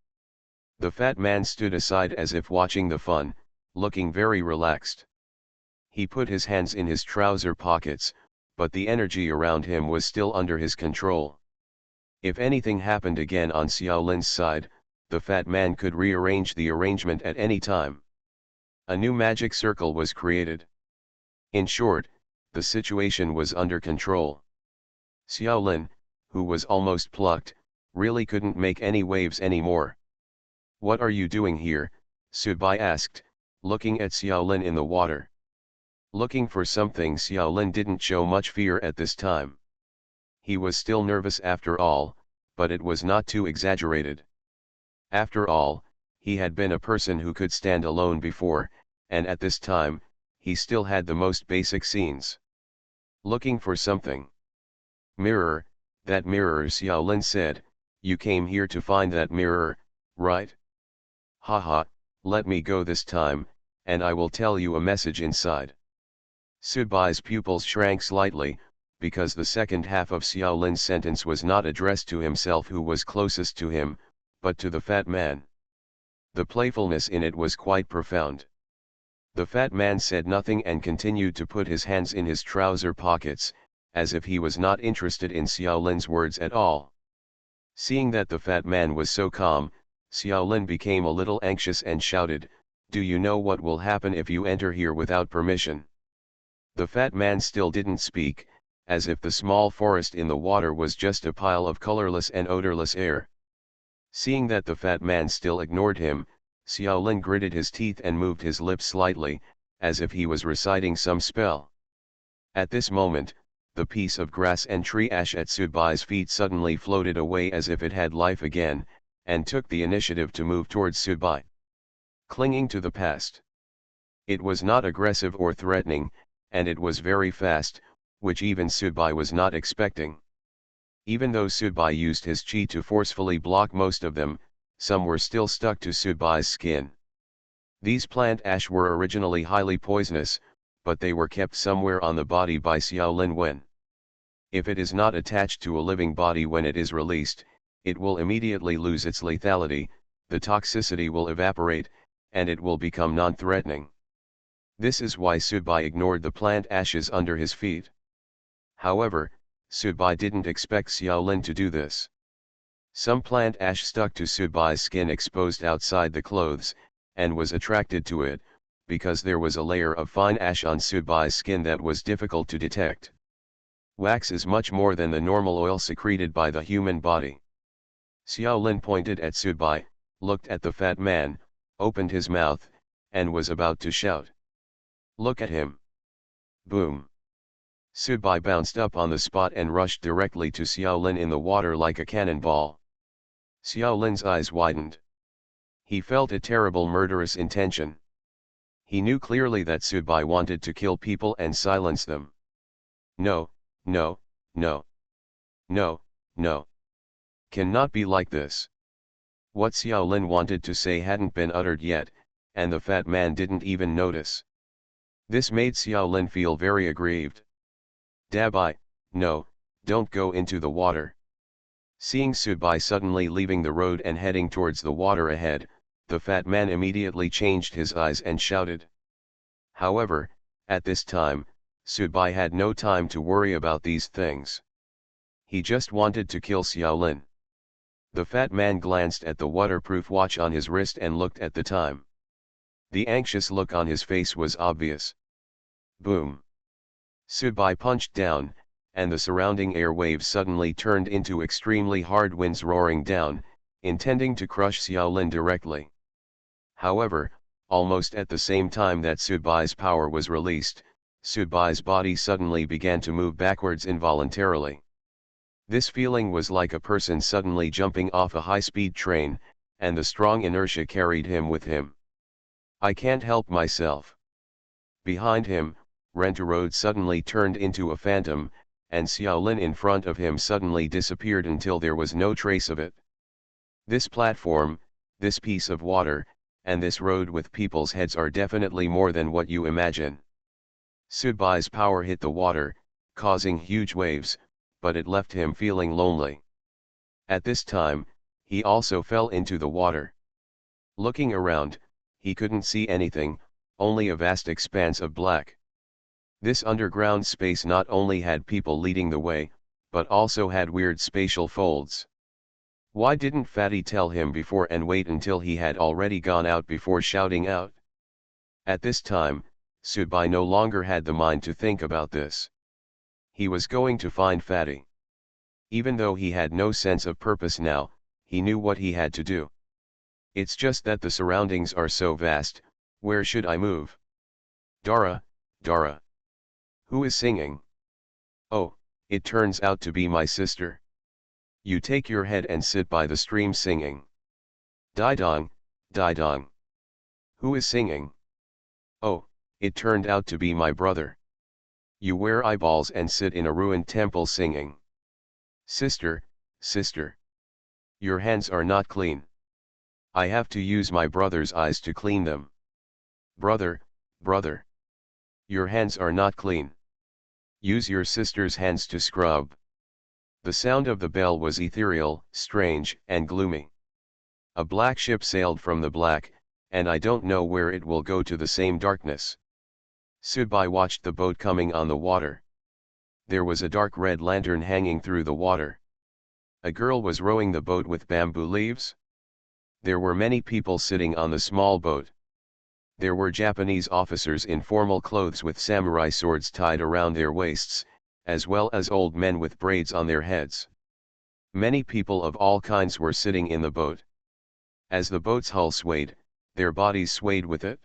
The fat man stood aside as if watching the fun, looking very relaxed. He put his hands in his trouser pockets, but the energy around him was still under his control. If anything happened again on Xiaolin's side, the fat man could rearrange the arrangement at any time. A new magic circle was created. In short, the situation was under control. Xiaolin, who was almost plucked, really couldn't make any waves anymore. "What are you doing here?" Subai asked, looking at Xiaolin in the water. Looking for something. Xiaolin didn't show much fear at this time. He was still nervous after all, but it was not too exaggerated. After all, he had been a person who could stand alone before, and at this time, he still had the most basic scenes. Looking for something. "Mirror, that mirror," Xiaolin said. "You came here to find that mirror, right? Haha, let me go this time, and I will tell you a message inside." Subai's pupils shrank slightly, because the second half of Xiaolin's sentence was not addressed to himself who was closest to him, but to the fat man. The playfulness in it was quite profound. The fat man said nothing and continued to put his hands in his trouser pockets, as if he was not interested in Xiaolin's words at all. Seeing that the fat man was so calm, Xiaolin became a little anxious and shouted, "Do you know what will happen if you enter here without permission?" The fat man still didn't speak, as if the small forest in the water was just a pile of colorless and odorless air. Seeing that the fat man still ignored him, Xiaolin gritted his teeth and moved his lips slightly, as if he was reciting some spell. At this moment, the piece of grass and tree ash at Subai's feet suddenly floated away as if it had life again, and took the initiative to move towards Subai. Clinging to the past. It was not aggressive or threatening, and it was very fast, which even Subai was not expecting. Even though Subai used his chi to forcefully block most of them, some were still stuck to Subai's skin. These plant ash were originally highly poisonous, but they were kept somewhere on the body by Xiaolin Wen. If it is not attached to a living body when it is released, it will immediately lose its lethality, the toxicity will evaporate, and it will become non-threatening. This is why Subai ignored the plant ashes under his feet. However, Subai didn't expect Xiaolin to do this. Some plant ash stuck to Subai's skin exposed outside the clothes, and was attracted to it, because there was a layer of fine ash on Subai's skin that was difficult to detect. Wax is much more than the normal oil secreted by the human body. Xiaolin pointed at Subai, looked at the fat man, opened his mouth, and was about to shout. "Look at him!" Boom! Subai bounced up on the spot and rushed directly to Xiaolin in the water like a cannonball. Xiaolin's eyes widened. He felt a terrible murderous intention. He knew clearly that Subai wanted to kill people and silence them. No, no, no. No, no. Cannot be like this. What Xiaolin wanted to say hadn't been uttered yet, and the fat man didn't even notice. This made Xiaolin feel very aggrieved. "Dabai, no, don't go into the water." Seeing Subai suddenly leaving the road and heading towards the water ahead, the fat man immediately changed his eyes and shouted. However, at this time, Subai had no time to worry about these things. He just wanted to kill Xiaolin. The fat man glanced at the waterproof watch on his wrist and looked at the time. The anxious look on his face was obvious. Boom. Subai punched down, and the surrounding air waves suddenly turned into extremely hard winds roaring down, intending to crush Xiaolin directly. However, almost at the same time that Subai's power was released, Subai's body suddenly began to move backwards involuntarily. This feeling was like a person suddenly jumping off a high-speed train, and the strong inertia carried him with him. I can't help myself. Behind him, Rentarode suddenly turned into a phantom, and Xiaolin in front of him suddenly disappeared until there was no trace of it. This platform, this piece of water, and this road with people's heads are definitely more than what you imagine. Subai's power hit the water, causing huge waves, but it left him feeling lonely. At this time, he also fell into the water. Looking around, he couldn't see anything, only a vast expanse of black. This underground space not only had people leading the way, but also had weird spatial folds. Why didn't Fatty tell him before and wait until he had already gone out before shouting out? At this time, Subai no longer had the mind to think about this. He was going to find Fatty. Even though he had no sense of purpose now, he knew what he had to do. It's just that the surroundings are so vast, where should I move? Dara, Dara. Who is singing? Oh, it turns out to be my sister. You take your head and sit by the stream singing. Didong, Didong. Who is singing? Oh, it turned out to be my brother. You wear eyeballs and sit in a ruined temple singing. Sister, sister. Your hands are not clean. I have to use my brother's eyes to clean them. Brother, brother. Your hands are not clean. Use your sister's hands to scrub. The sound of the bell was ethereal, strange, and gloomy. A black ship sailed from the black, and I don't know where it will go to the same darkness. Subai watched the boat coming on the water. There was a dark red lantern hanging through the water. A girl was rowing the boat with bamboo leaves. There were many people sitting on the small boat. There were Japanese officers in formal clothes with samurai swords tied around their waists, as well as old men with braids on their heads. Many people of all kinds were sitting in the boat. As the boat's hull swayed, their bodies swayed with it.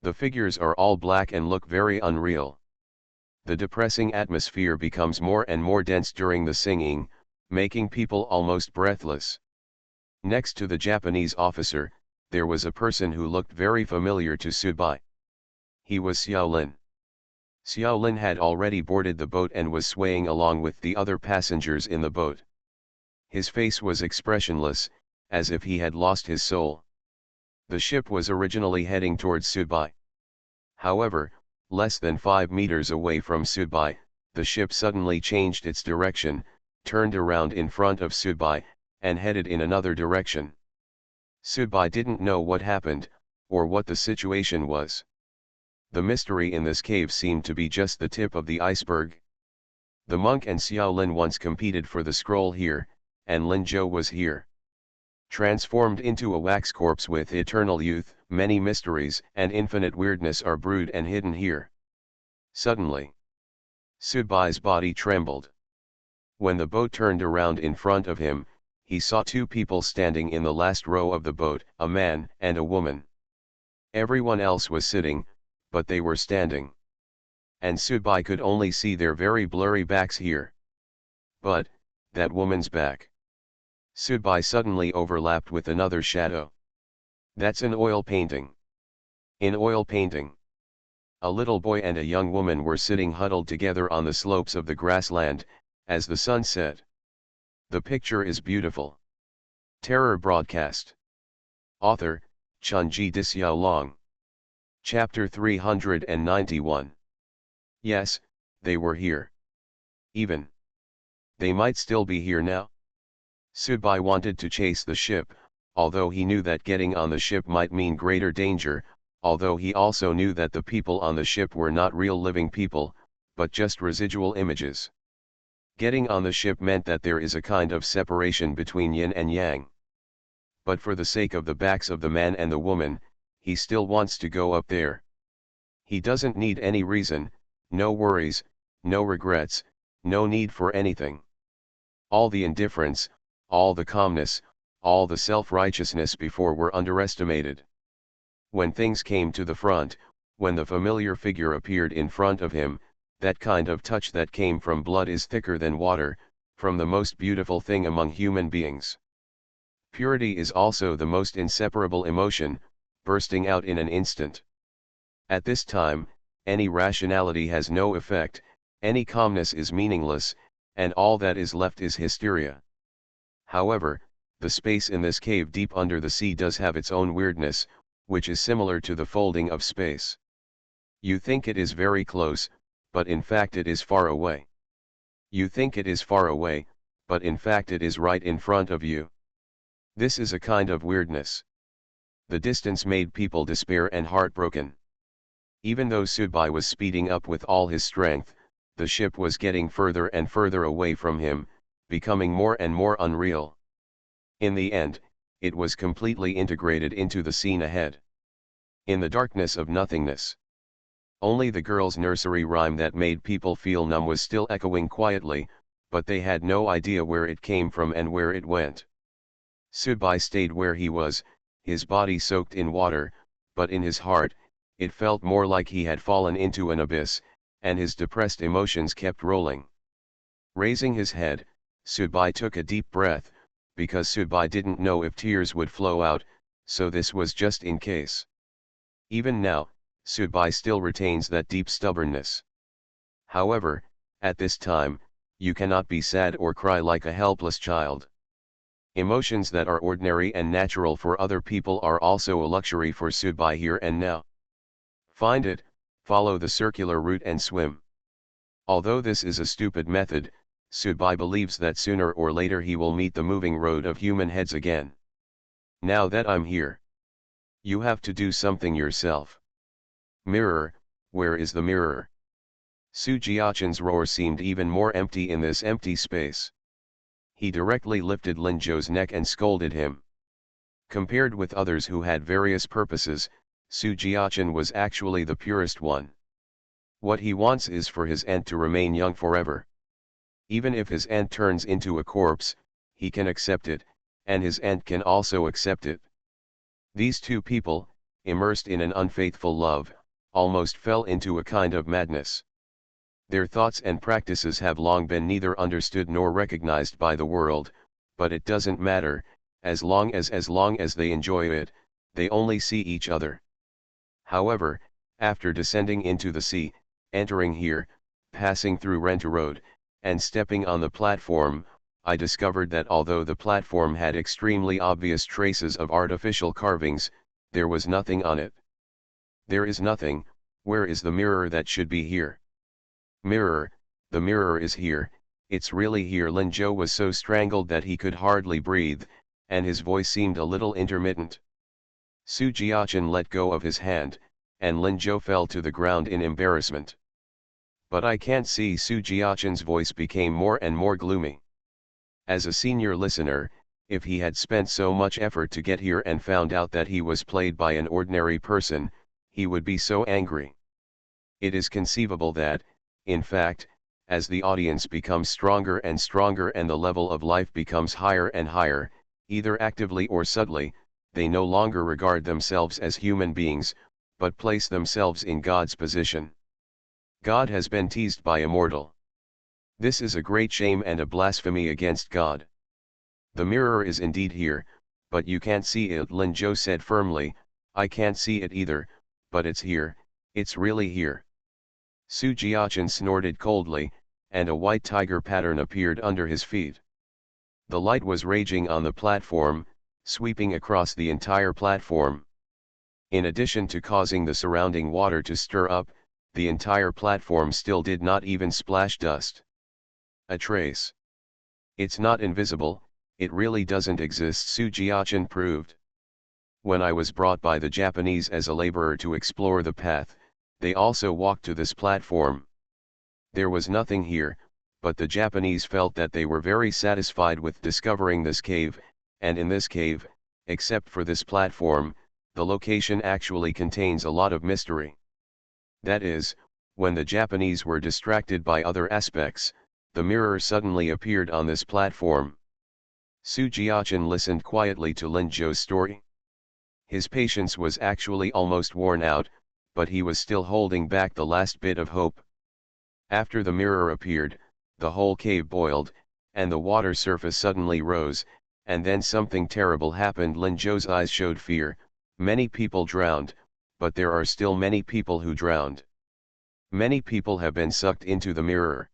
The figures are all black and look very unreal. The depressing atmosphere becomes more and more dense during the singing, making people almost breathless. Next to the Japanese officer, there was a person who looked very familiar to Subai. He was Xiaolin. Xiaolin had already boarded the boat and was swaying along with the other passengers in the boat. His face was expressionless, as if he had lost his soul. The ship was originally heading towards Subai. However, less than 5 meters away from Subai, the ship suddenly changed its direction, turned around in front of Subai, and headed in another direction. Subai didn't know what happened, or what the situation was. The mystery in this cave seemed to be just the tip of the iceberg. The monk and Xiaolin once competed for the scroll here, and Lin Zhou was here. Transformed into a wax corpse with eternal youth, many mysteries and infinite weirdness are brewed and hidden here. Suddenly, Subai's body trembled. When the boat turned around in front of him, he saw 2 people standing in the last row of the boat, a man and a woman. Everyone else was sitting, but they were standing. And Subai could only see their very blurry backs here. But, that woman's back. Subai suddenly overlapped with another shadow. That's an oil painting. In oil painting, a little boy and a young woman were sitting huddled together on the slopes of the grassland, as the sun set. The picture is beautiful. Terror broadcast. Author, Chunji Dixiaolong. Chapter 391. Yes, they were here. Even. They might still be here now. Subai wanted to chase the ship, although he knew that getting on the ship might mean greater danger, although he also knew that the people on the ship were not real living people, but just residual images. Getting on the ship meant that there is a kind of separation between yin and yang. But for the sake of the backs of the man and the woman, he still wants to go up there. He doesn't need any reason, no worries, no regrets, no need for anything. All the indifference, all the calmness, all the self-righteousness before were underestimated. When things came to the front, when the familiar figure appeared in front of him, that kind of touch that came from blood is thicker than water, from the most beautiful thing among human beings. Purity is also the most inseparable emotion, bursting out in an instant. At this time, any rationality has no effect, any calmness is meaningless, and all that is left is hysteria. However, the space in this cave deep under the sea does have its own weirdness, which is similar to the folding of space. You think it is very close, but in fact it is far away. You think it is far away, but in fact it is right in front of you. This is a kind of weirdness. The distance made people despair and heartbroken. Even though Subai was speeding up with all his strength, the ship was getting further and further away from him, becoming more and more unreal. In the end, it was completely integrated into the scene ahead. In the darkness of nothingness. Only the girl's nursery rhyme that made people feel numb was still echoing quietly, but they had no idea where it came from and where it went. Subai stayed where he was, his body soaked in water, but in his heart, it felt more like he had fallen into an abyss, and his depressed emotions kept rolling. Raising his head, Subai took a deep breath, because Subai didn't know if tears would flow out, so this was just in case. Even now, Subai still retains that deep stubbornness. However, at this time, you cannot be sad or cry like a helpless child. Emotions that are ordinary and natural for other people are also a luxury for Subai here and now. Find it, follow the circular route and swim. Although this is a stupid method, Subai believes that sooner or later he will meet the moving road of human heads again. Now that I'm here, you have to do something yourself. Mirror, where is the mirror? Su Jiachen's roar seemed even more empty in this empty space. He directly lifted Lin Zhou's neck and scolded him. Compared with others who had various purposes, Su Jiachen was actually the purest one. What he wants is for his aunt to remain young forever. Even if his aunt turns into a corpse, he can accept it, and his aunt can also accept it. These two people, immersed in an unfaithful love, almost fell into a kind of madness. Their thoughts and practices have long been neither understood nor recognized by the world, but it doesn't matter, as long as they enjoy it, they only see each other. However, after descending into the sea, entering here, passing through Renta Road, and stepping on the platform, I discovered that although the platform had extremely obvious traces of artificial carvings, there was nothing on it. There is nothing. Where is the mirror that should be here? Mirror, the mirror is here, it's really here. Lin Zhou was so strangled that he could hardly breathe, and his voice seemed a little intermittent. Su Jiachen let go of his hand, and Lin Zhou fell to the ground in embarrassment. But I can't see. Su Jiachen's voice became more and more gloomy. As a senior listener, if he had spent so much effort to get here and found out that he was played by an ordinary person, he would be so angry. It is conceivable that, in fact, as the audience becomes stronger and stronger and the level of life becomes higher and higher, either actively or subtly, they no longer regard themselves as human beings, but place themselves in God's position. God has been teased by a mortal. This is a great shame and a blasphemy against God. The mirror is indeed here, but you can't see it. Lin Zhou said firmly, I can't see it either, but it's here, it's really here. Su Jiachen snorted coldly, and a white tiger pattern appeared under his feet. The light was raging on the platform, sweeping across the entire platform. In addition to causing the surrounding water to stir up, the entire platform still did not even splash dust. A trace. It's not invisible, it really doesn't exist, Su Jiachen proved. When I was brought by the Japanese as a laborer to explore the path, they also walked to this platform. There was nothing here, but the Japanese felt that they were very satisfied with discovering this cave, and in this cave, except for this platform, the location actually contains a lot of mystery. That is, when the Japanese were distracted by other aspects, the mirror suddenly appeared on this platform. Su Jiachin listened quietly to Lin Zhou's story. His patience was actually almost worn out, but he was still holding back the last bit of hope. After the mirror appeared, the whole cave boiled, and the water surface suddenly rose, and then something terrible happened. Lin Zhou's eyes showed fear. Many people drowned, but there are still many people who drowned. Many people have been sucked into the mirror.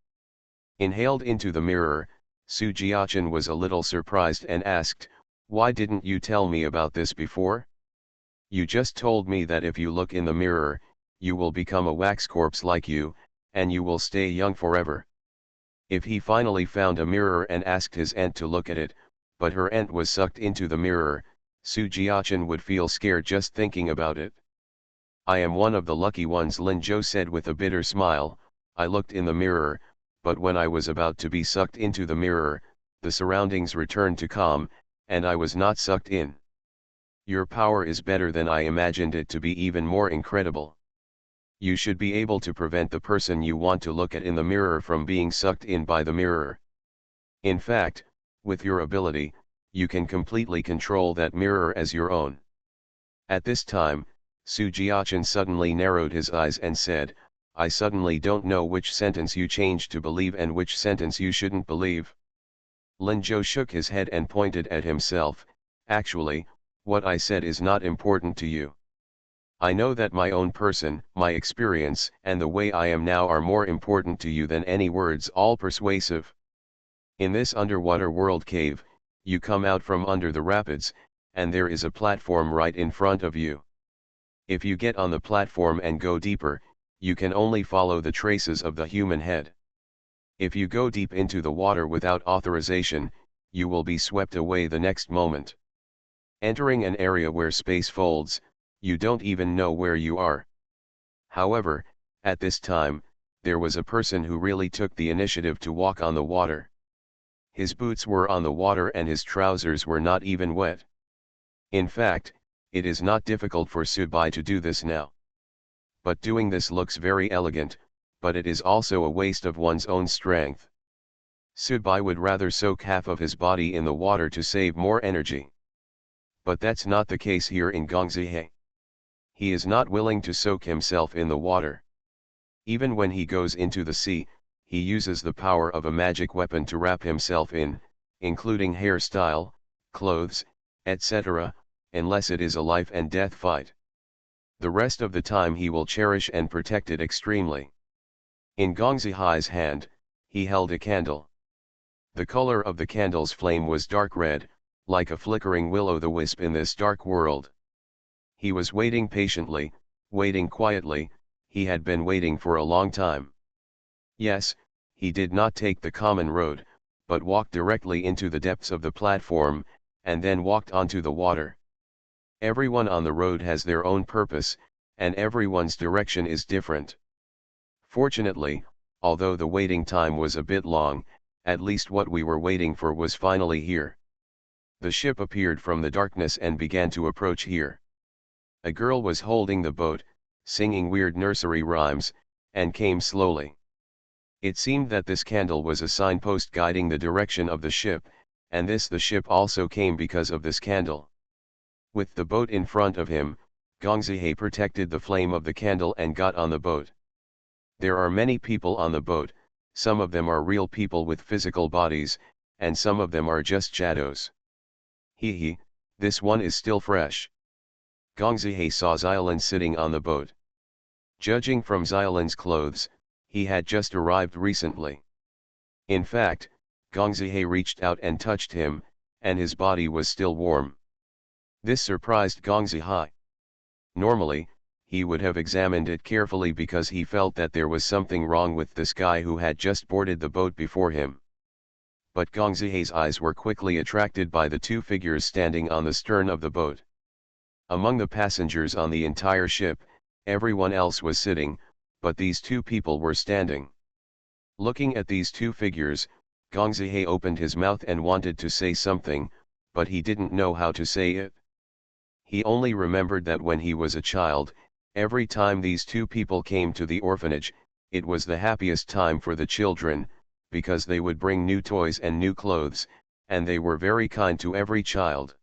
Inhaled into the mirror, Su Jiachin was a little surprised and asked, "Why didn't you tell me about this before? You just told me that if you look in the mirror, you will become a wax corpse like you, and you will stay young forever." If he finally found a mirror and asked his aunt to look at it, but her aunt was sucked into the mirror, Su Jiachin would feel scared just thinking about it. "I am one of the lucky ones," Lin Zhou said with a bitter smile. "I looked in the mirror, but when I was about to be sucked into the mirror, the surroundings returned to calm, and I was not sucked in. Your power is better than I imagined it to be, even more incredible. You should be able to prevent the person you want to look at in the mirror from being sucked in by the mirror. In fact, with your ability, you can completely control that mirror as your own." At this time, Su Jiachin suddenly narrowed his eyes and said, "I suddenly don't know which sentence you changed to believe and which sentence you shouldn't believe." Lin Zhou shook his head and pointed at himself. "Actually, what I said is not important to you. I know that my own person, my experience, and the way I am now are more important to you than any words, all persuasive. In this underwater world cave, you come out from under the rapids, and there is a platform right in front of you. If you get on the platform and go deeper, you can only follow the traces of the human head. If you go deep into the water without authorization, you will be swept away the next moment. Entering an area where space folds, you don't even know where you are." However, at this time, there was a person who really took the initiative to walk on the water. His boots were on the water and his trousers were not even wet. In fact, it is not difficult for Subai to do this now. But doing this looks very elegant, but it is also a waste of one's own strength. Subai would rather soak half of his body in the water to save more energy. But that's not the case here in Gongzihe. He is not willing to soak himself in the water. Even when he goes into the sea, he uses the power of a magic weapon to wrap himself in, including hairstyle, clothes, etc., unless it is a life and death fight. The rest of the time he will cherish and protect it extremely. In Gongzihai's hand, he held a candle. The color of the candle's flame was dark red, like a flickering will-o'-the-wisp in this dark world. He was waiting patiently, waiting quietly. He had been waiting for a long time. Yes, he did not take the common road, but walked directly into the depths of the platform, and then walked onto the water. Everyone on the road has their own purpose, and everyone's direction is different. Fortunately, although the waiting time was a bit long, at least what we were waiting for was finally here. The ship appeared from the darkness and began to approach here. A girl was holding the boat, singing weird nursery rhymes, and came slowly. It seemed that this candle was a signpost guiding the direction of the ship, and the ship also came because of this candle. With the boat in front of him, Gongzihe protected the flame of the candle and got on the boat. There are many people on the boat. Some of them are real people with physical bodies, and some of them are just shadows. He, this one is still fresh. Gongzihe saw Xiaolin sitting on the boat. Judging from Xiaolin's clothes, he had just arrived recently. In fact, Gongzihe reached out and touched him, and his body was still warm. This surprised Gongzihe. Normally, he would have examined it carefully because he felt that there was something wrong with this guy who had just boarded the boat before him. But Gongzihe's eyes were quickly attracted by the two figures standing on the stern of the boat. Among the passengers on the entire ship, everyone else was sitting, but these two people were standing. Looking at these two figures, Gongzihei opened his mouth and wanted to say something, but he didn't know how to say it. He only remembered that when he was a child, every time these two people came to the orphanage, it was the happiest time for the children, because they would bring new toys and new clothes, and they were very kind to every child.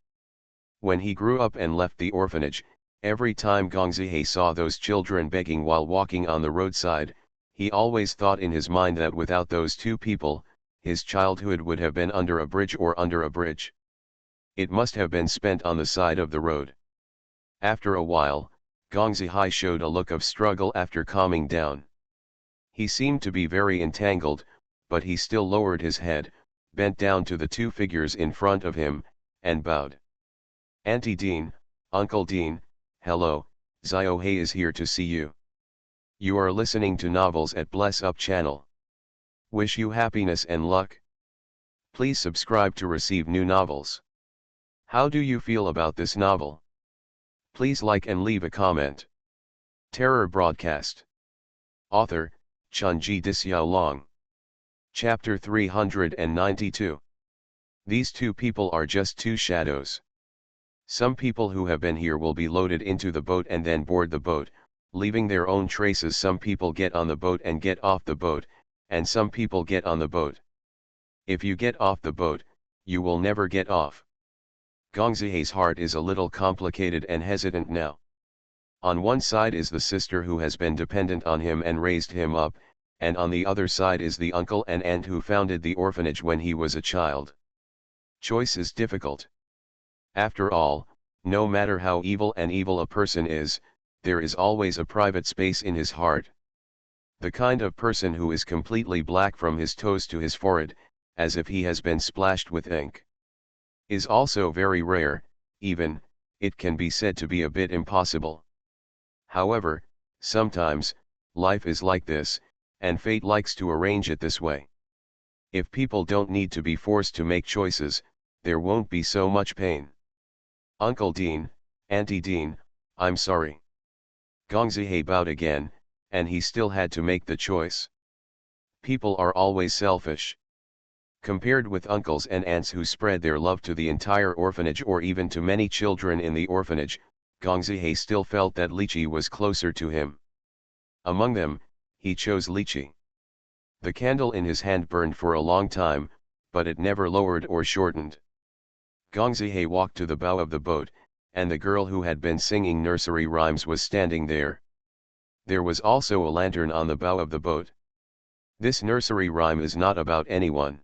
When he grew up and left the orphanage, every time Gongzihei saw those children begging while walking on the roadside, he always thought in his mind that without those two people, his childhood would have been under a bridge or under a bridge. It must have been spent on the side of the road. After a while, Gongzihai showed a look of struggle after calming down. He seemed to be very entangled, but he still lowered his head, bent down to the two figures in front of him, and bowed. Auntie Dean, Uncle Dean, hello, Ziohei is here to see you. You are listening to Novels at Bless Up channel. Wish you happiness and luck. Please subscribe to receive new novels. How do you feel about this novel? Please like and leave a comment. Terror Broadcast. Author, Chunji Dixiaolong. Chapter 392. These two people are just two shadows. Some people who have been here will be loaded into the boat and then board the boat, leaving their own traces. Some people get on the boat and get off the boat, and some people get on the boat. If you get off the boat, you will never get off. Gongzihei's heart is a little complicated and hesitant now. On one side is the sister who has been dependent on him and raised him up, and on the other side is the uncle and aunt who founded the orphanage when he was a child. Choice is difficult. After all, no matter how evil a person is, there is always a private space in his heart. The kind of person who is completely black from his toes to his forehead, as if he has been splashed with ink, is also very rare. Even, it can be said to be a bit impossible. However, sometimes, life is like this, and fate likes to arrange it this way. If people don't need to be forced to make choices, there won't be so much pain. Uncle Dean, Auntie Dean, I'm sorry. Gongzihei bowed again, and he still had to make the choice. People are always selfish. Compared with uncles and aunts who spread their love to the entire orphanage or even to many children in the orphanage, Gongzihei still felt that Lichi was closer to him. Among them, he chose Lichi. The candle in his hand burned for a long time, but it never lowered or shortened. Gongzihei walked to the bow of the boat, and the girl who had been singing nursery rhymes was standing there. There was also a lantern on the bow of the boat. This nursery rhyme is not about anyone.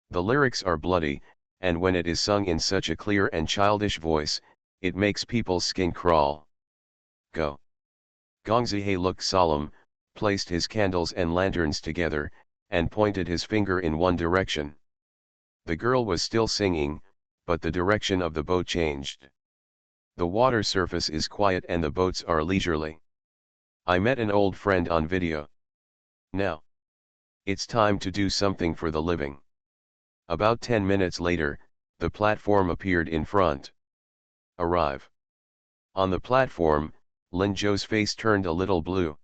The lyrics are bloody, and when it is sung in such a clear and childish voice, it makes people's skin crawl. Go. Gongzihei looked solemn, placed his candles and lanterns together, and pointed his finger in one direction. The girl was still singing, but the direction of the boat changed. The water surface is quiet and the boats are leisurely. I met an old friend on video. Now, it's time to do something for the living. About 10 minutes later, the platform appeared in front. Arrive. On the platform, Lin Zhou's face turned a little blue.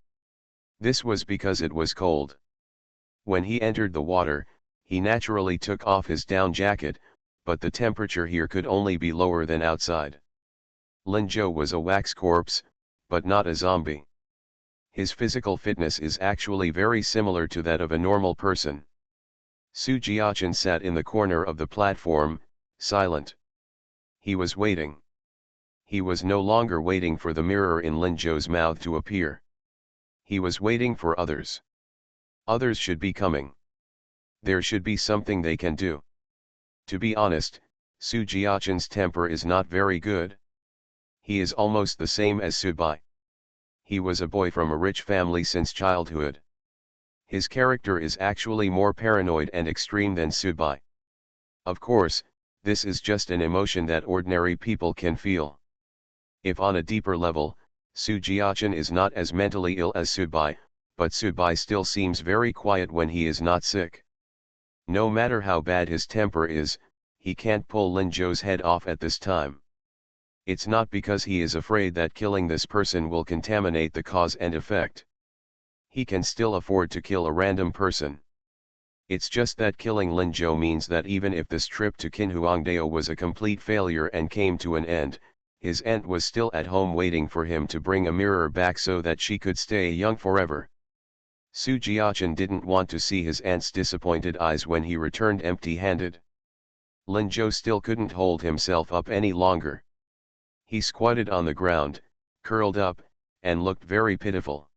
This was because it was cold. When he entered the water, he naturally took off his down jacket, but the temperature here could only be lower than outside. Lin Zhou was a wax corpse, but not a zombie. His physical fitness is actually very similar to that of a normal person. Su Jiaqin sat in the corner of the platform, silent. He was waiting. He was no longer waiting for the mirror in Lin Zhou's mouth to appear. He was waiting for others. Others should be coming. There should be something they can do. To be honest, Su Jiaqin's temper is not very good. He is almost the same as Subai. He was a boy from a rich family since childhood. His character is actually more paranoid and extreme than Subai. Of course, this is just an emotion that ordinary people can feel. If on a deeper level, Su Jiaqin is not as mentally ill as Subai, but Subai still seems very quiet when he is not sick. No matter how bad his temper is, he can't pull Lin Zhou's head off at this time. It's not because he is afraid that killing this person will contaminate the cause and effect. He can still afford to kill a random person. It's just that killing Lin Zhou means that even if this trip to Qinhuangdao was a complete failure and came to an end, his aunt was still at home waiting for him to bring a mirror back so that she could stay young forever. Su Jiaqin didn't want to see his aunt's disappointed eyes when he returned empty-handed. Lin Zhou still couldn't hold himself up any longer. He squatted on the ground, curled up, and looked very pitiful.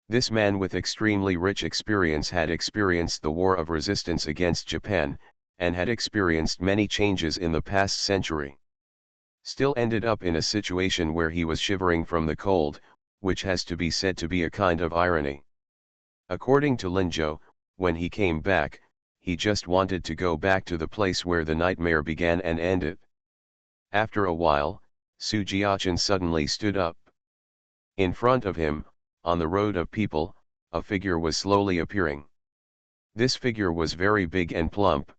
This man with extremely rich experience had experienced the war of resistance against Japan, and had experienced many changes in the past century. Still ended up in a situation where he was shivering from the cold, which has to be said to be a kind of irony. According to Lin Zhou, when he came back, he just wanted to go back to the place where the nightmare began and ended. After a while, Su Jiaqin suddenly stood up. In front of him, on the road of people, a figure was slowly appearing. This figure was very big and plump.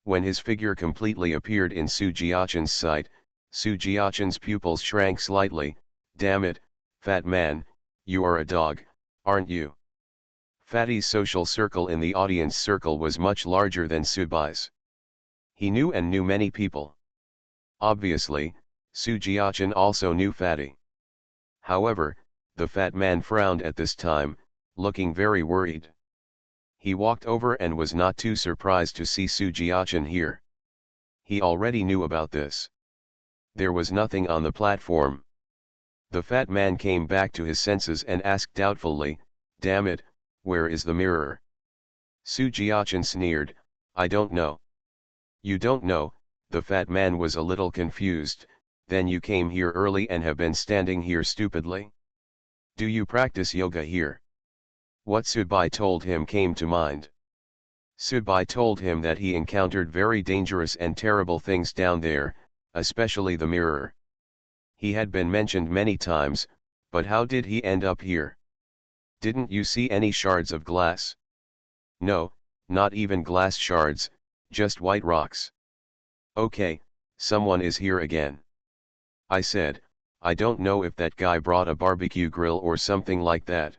When his figure completely appeared in Su Jiaqin's sight, Su Jiaqin's pupils shrank slightly. "Damn it, fat man, you are a dog, aren't you?" Fatty's social circle in the audience circle was much larger than Subai's. He knew and knew many people. Obviously, Su Jiaqin also knew Fatty. However, the fat man frowned at this time, looking very worried. He walked over and was not too surprised to see Su Jiaqin here. He already knew about this. There was nothing on the platform. The fat man came back to his senses and asked doubtfully, "Damn it, where is the mirror?" Su Jiaqin sneered, "I don't know." "You don't know?" The fat man was a little confused. "Then you came here early and have been standing here stupidly? Do you practice yoga here?" What Subai told him came to mind. Subai told him that he encountered very dangerous and terrible things down there, especially the mirror. He had been mentioned many times, but how did he end up here? "Didn't you see any shards of glass?" "No, not even glass shards, just white rocks." "Okay, someone is here again." I said, "I don't know if that guy brought a barbecue grill or something like that.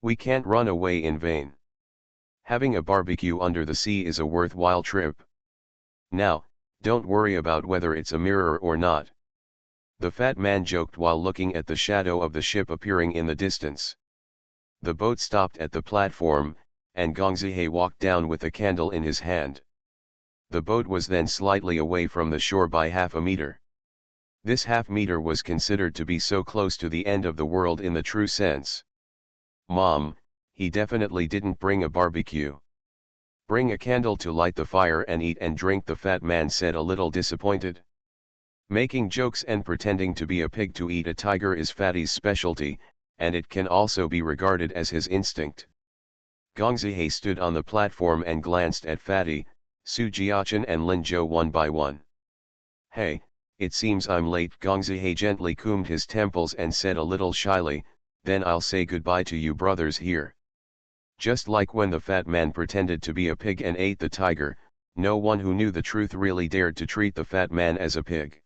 We can't run away in vain. Having a barbecue under the sea is a worthwhile trip. Now, don't worry about whether it's a mirror or not." The fat man joked while looking at the shadow of the ship appearing in the distance. The boat stopped at the platform, and Gong Zihe walked down with a candle in his hand. The boat was then slightly away from the shore by half a meter. This half meter was considered to be so close to the end of the world in the true sense. "Mom, he definitely didn't bring a barbecue. Bring a candle to light the fire and eat and drink," the fat man said, a little disappointed. Making jokes and pretending to be a pig to eat a tiger is Fatty's specialty, and it can also be regarded as his instinct. Gong Zihe stood on the platform and glanced at Fatty, Su Jiaqin and Lin Zhou one by one. "Hey, it seems I'm late." Gong Zihe gently combed his temples and said a little shyly, "Then I'll say goodbye to you brothers here." Just like when the fat man pretended to be a pig and ate the tiger, no one who knew the truth really dared to treat the fat man as a pig.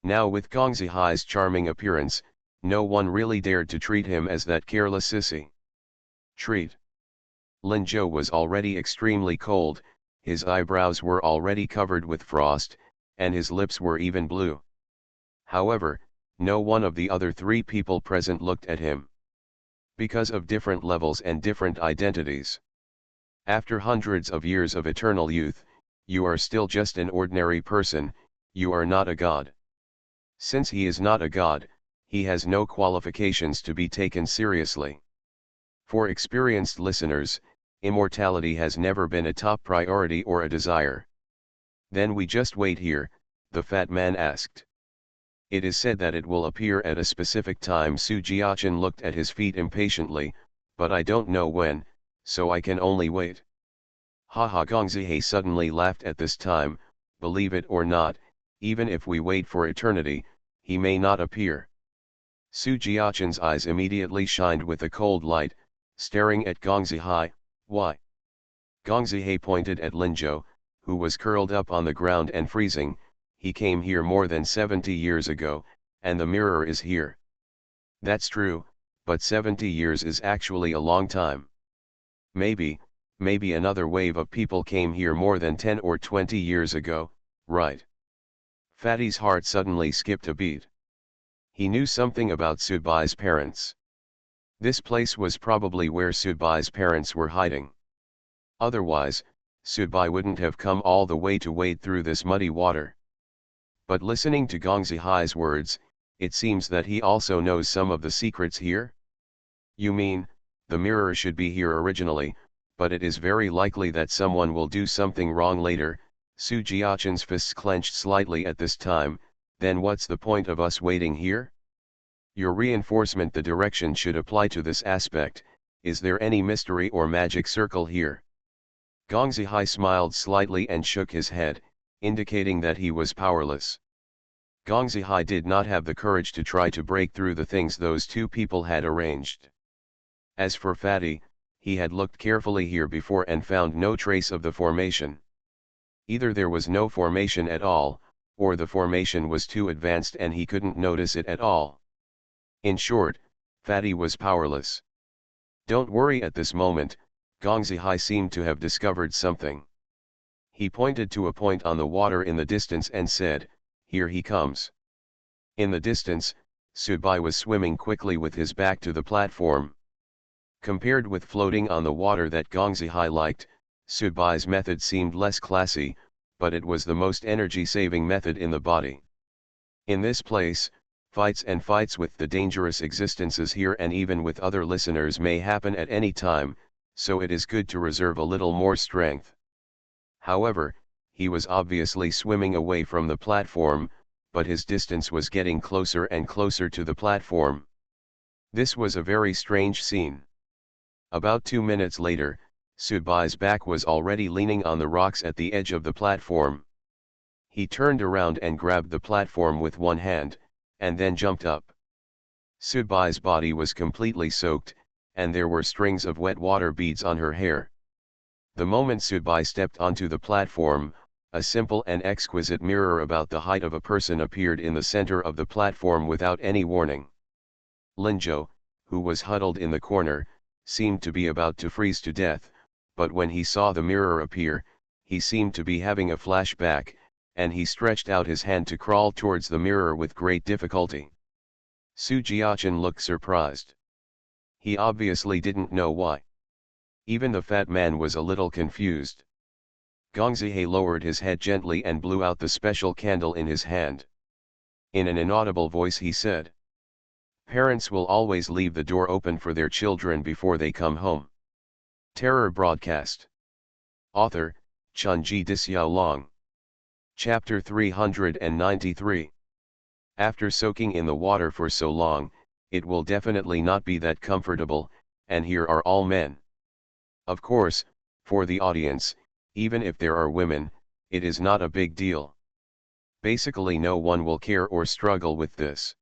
Now with Gong Zihai's charming appearance, no one really dared to treat him as that careless sissy. Treat. Lin Zhou was already extremely cold, his eyebrows were already covered with frost, and his lips were even blue. However, no one of the other three people present looked at him. Because of different levels and different identities. After hundreds of years of eternal youth, you are still just an ordinary person, you are not a god. Since he is not a god, he has no qualifications to be taken seriously. For experienced listeners, immortality has never been a top priority or a desire. "Then we just wait here?" the fat man asked. "It is said that it will appear at a specific time." Su Jiaqin looked at his feet impatiently, "But I don't know when, so I can only wait." Haha, Gong Zihe suddenly laughed at this time. "Believe it or not, even if we wait for eternity, he may not appear." Su Jiaqin's eyes immediately shined with a cold light, staring at Gong Zihe. "Why?" Gong Zihe pointed at Lin Zhou, who was curled up on the ground and freezing. "He came here more than 70 years ago, and the mirror is here." "That's true, but 70 years is actually a long time." "Maybe, maybe another wave of people came here more than 10 or 20 years ago, right? Fatty's heart suddenly skipped a beat. He knew something about Subai's parents. This place was probably where Subai's parents were hiding. Otherwise, Subai wouldn't have come all the way to wade through this muddy water. But listening to Gong Zihai's words, it seems that he also knows some of the secrets here? You mean, the mirror should be here originally, but it is very likely that someone will do something wrong later. Su Jiachen's fists clenched slightly at this time. Then what's the point of us waiting here? Your reinforcement, the direction should apply to this aspect. Is there any mystery or magic circle here? Gong Zihai smiled slightly and shook his head, indicating that he was powerless. Gong Zihai did not have the courage to try to break through the things those two people had arranged. As for Fatty, he had looked carefully here before and found no trace of the formation. Either there was no formation at all, or the formation was too advanced and he couldn't notice it at all. In short, Fatty was powerless. Don't worry at this moment, Gong Zihai seemed to have discovered something. He pointed to a point on the water in the distance and said, "Here he comes." In the distance, Subai was swimming quickly with his back to the platform. Compared with floating on the water that Gong Zihai liked, Subai's method seemed less classy, but it was the most energy-saving method in the body. In this place, fights with the dangerous existences here and even with other listeners may happen at any time, so it is good to reserve a little more strength. However, he was obviously swimming away from the platform, but his distance was getting closer and closer to the platform. This was a very strange scene. About 2 minutes later, Subai's back was already leaning on the rocks at the edge of the platform. He turned around and grabbed the platform with one hand, and then jumped up. Subai's body was completely soaked, and there were strings of wet water beads on her hair. The moment Subai stepped onto the platform, a simple and exquisite mirror about the height of a person appeared in the center of the platform without any warning. Linzhou, who was huddled in the corner, seemed to be about to freeze to death, but when he saw the mirror appear, he seemed to be having a flashback, and he stretched out his hand to crawl towards the mirror with great difficulty. Su Jiachen looked surprised. He obviously didn't know why. Even the fat man was a little confused. Gong Zihai lowered his head gently and blew out the special candle in his hand. In an inaudible voice he said, "Parents will always leave the door open for their children before they come home." Terror Broadcast. Author, Chunji Dixiaolong. Chapter 393. After soaking in the water for so long, it will definitely not be that comfortable, and here are all men. Of course, for the audience, even if there are women, it is not a big deal. Basically no one will care or struggle with this.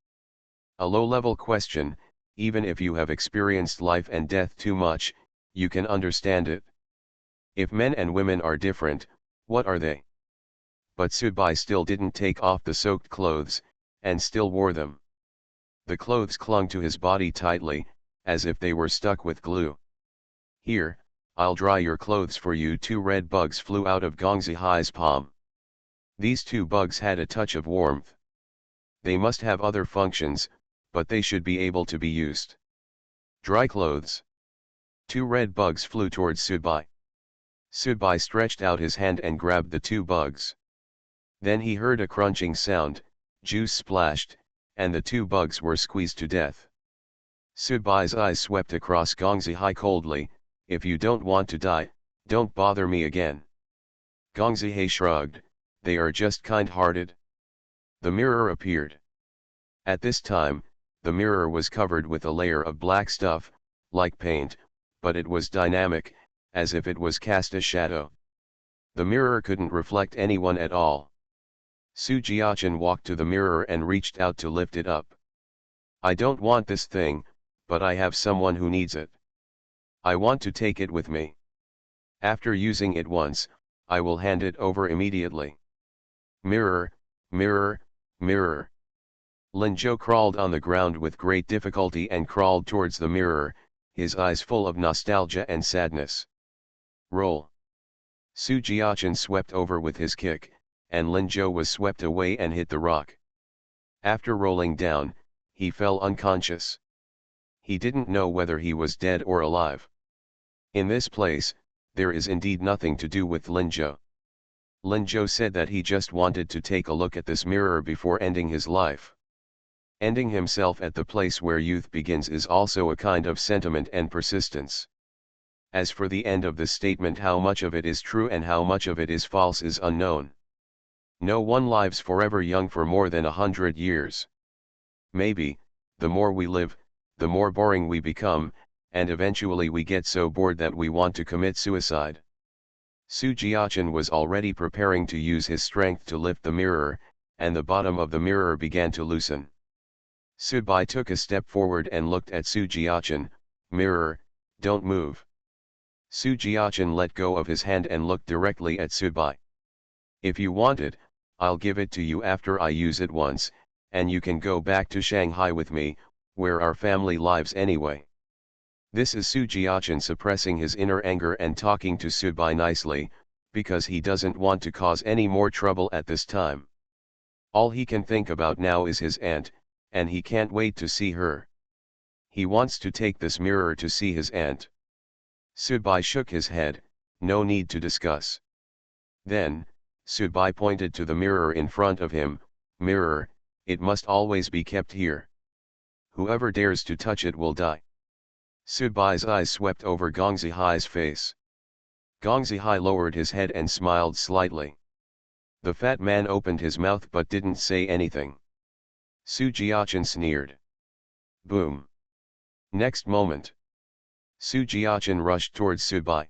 A low-level question, even if you have experienced life and death too much, you can understand it. If men and women are different, what are they? But Subai still didn't take off the soaked clothes, and still wore them. The clothes clung to his body tightly, as if they were stuck with glue. "Here, I'll dry your clothes for you." 2 red bugs flew out of Gong Zihai's palm. These 2 bugs had a touch of warmth. They must have other functions, but they should be able to be used. Dry clothes. 2 red bugs flew towards Subai. Subai stretched out his hand and grabbed the 2 bugs. Then he heard a crunching sound, juice splashed, and the 2 bugs were squeezed to death. Subai's eyes swept across Gong Zihai coldly. "If you don't want to die, don't bother me again." Gong Zihai shrugged, "They are just kind-hearted." The mirror appeared. At this time, the mirror was covered with a layer of black stuff, like paint, but it was dynamic, as if it was cast a shadow. The mirror couldn't reflect anyone at all. Su Jiachen walked to the mirror and reached out to lift it up. "I don't want this thing, but I have someone who needs it. I want to take it with me. After using it once, I will hand it over immediately." Mirror, mirror, mirror. Linzhou crawled on the ground with great difficulty and crawled towards the mirror, his eyes full of nostalgia and sadness. Roll. Su Jiaqin swept over with his kick, and Lin Zhou was swept away and hit the rock. After rolling down, he fell unconscious. He didn't know whether he was dead or alive. In this place, there is indeed nothing to do with Lin Zhou. Lin Zhou said that he just wanted to take a look at this mirror before ending his life. Ending himself at the place where youth begins is also a kind of sentiment and persistence. As for the end of this statement, how much of it is true and how much of it is false is unknown. No one lives forever young for more than 100 years. Maybe, the more we live, the more boring we become, and eventually we get so bored that we want to commit suicide. Su Jiaqin was already preparing to use his strength to lift the mirror, and the bottom of the mirror began to loosen. Subai took a step forward and looked at Su Jiaqin. "Mirror, don't move." Su Jiaqin let go of his hand and looked directly at Subai. "If you want it, I'll give it to you after I use it once, and you can go back to Shanghai with me, where our family lives anyway." This is Su Jiaqin suppressing his inner anger and talking to Subai nicely, because he doesn't want to cause any more trouble at this time. All he can think about now is his aunt, and he can't wait to see her. He wants to take this mirror to see his aunt. Subai shook his head. "No need to discuss." Then, Subai pointed to the mirror in front of him. "Mirror, it must always be kept here. Whoever dares to touch it will die." Subai's eyes swept over Gong Zihai's face. Gong Zihai lowered his head and smiled slightly. The fat man opened his mouth but didn't say anything. Su Jiaqin sneered. Boom. Next moment, Su Jiaqin rushed towards Subai.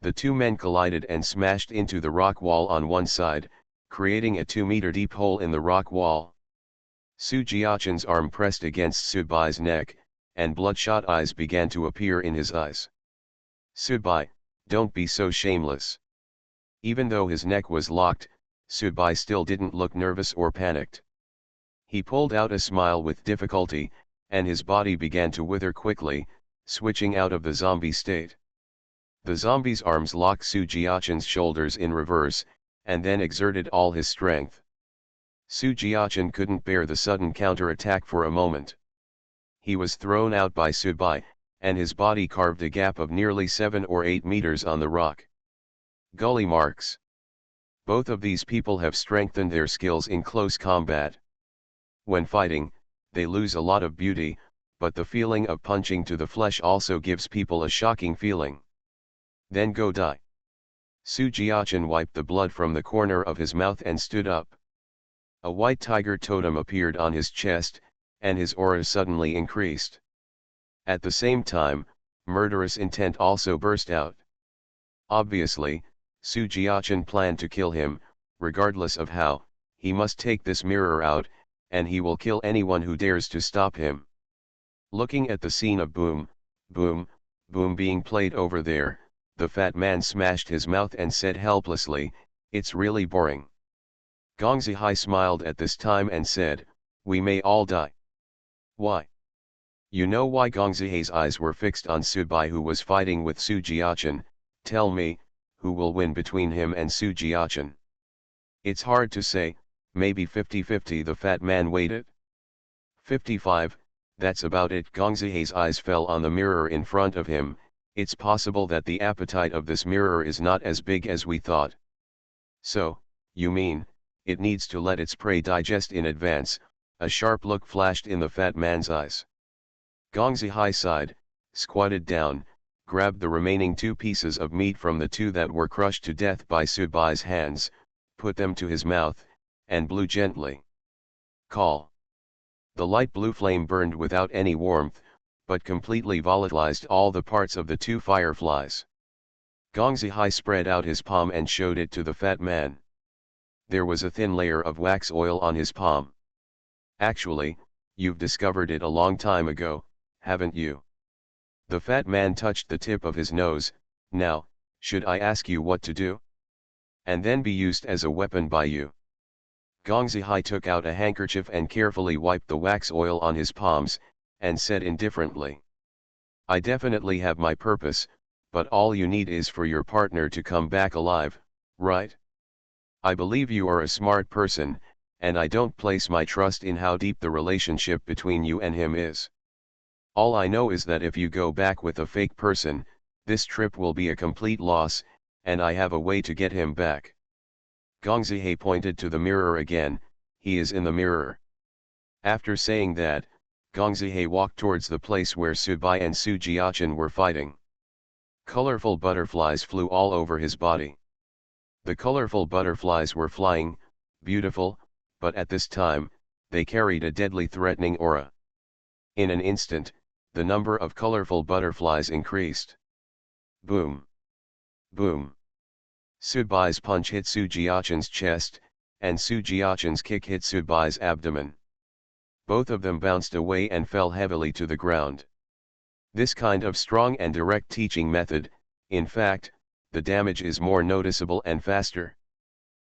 The two men collided and smashed into the rock wall on one side, creating a 2-meter deep hole in the rock wall. Su Jiaqin's arm pressed against Subai's neck, and bloodshot eyes began to appear in his eyes. "Subai, don't be so shameless." Even though his neck was locked, Subai still didn't look nervous or panicked. He pulled out a smile with difficulty, and his body began to wither quickly, switching out of the zombie state. The zombie's arms locked Su Jiaqin's shoulders in reverse, and then exerted all his strength. Su Jiaqin couldn't bear the sudden counter-attack for a moment. He was thrown out by Subai, and his body carved a gap of nearly 7 or 8 meters on the rock. Gully marks. Both of these people have strengthened their skills in close combat. When fighting, they lose a lot of beauty, but the feeling of punching to the flesh also gives people a shocking feeling. Then go die. Su Jiaqin wiped the blood from the corner of his mouth and stood up. A white tiger totem appeared on his chest, and his aura suddenly increased. At the same time, murderous intent also burst out. Obviously, Su Jiaqin planned to kill him. Regardless of how, he must take this mirror out, and he will kill anyone who dares to stop him. Looking at the scene of boom, boom, boom being played over there, the fat man smashed his mouth and said helplessly, "It's really boring." Gong Zihai smiled at this time and said, "We may all die." "Why?" You know why Gong Zihai's eyes were fixed on Subai, who was fighting with Su Jiaqin. "Tell me, who will win between him and Su Jiaqin?" "It's hard to say, maybe 50-50." The fat man waited. 55, that's about it. Gong Zihai's eyes fell on the mirror in front of him. "It's possible that the appetite of this mirror is not as big as we thought." "So, you mean, it needs to let its prey digest in advance?" A sharp look flashed in the fat man's eyes. Gong Zihai sighed, squatted down, grabbed the remaining 2 pieces of meat from the 2 that were crushed to death by Subai's hands, put them to his mouth, and blew gently. Call. The light blue flame burned without any warmth, but completely volatilized all the parts of the 2 fireflies. Gong Zihai spread out his palm and showed it to the fat man. There was a thin layer of wax oil on his palm. "Actually, you've discovered it a long time ago, haven't you?" The fat man touched the tip of his nose. "Now, should I ask you what to do? And then be used as a weapon by you?" Gong Zihai took out a handkerchief and carefully wiped the wax oil on his palms, and said indifferently, "I definitely have my purpose, but all you need is for your partner to come back alive, right? I believe you are a smart person, and I don't place my trust in how deep the relationship between you and him is. All I know is that if you go back with a fake person, this trip will be a complete loss, and I have a way to get him back. Gong Zihe pointed to the mirror again. He is in the mirror. After saying that, Gong Zihe walked towards the place where Subai and Su Jiaqin were fighting. Colorful butterflies flew all over his body. The colorful butterflies were flying, beautiful, but at this time, they carried a deadly threatening aura. In an instant, the number of colorful butterflies increased. Boom! Boom! Subai's punch hit Su Jiaqin's chest, and Su Jiaqin's kick hit Subai's abdomen. Both of them bounced away and fell heavily to the ground. This kind of strong and direct teaching method, in fact, the damage is more noticeable and faster.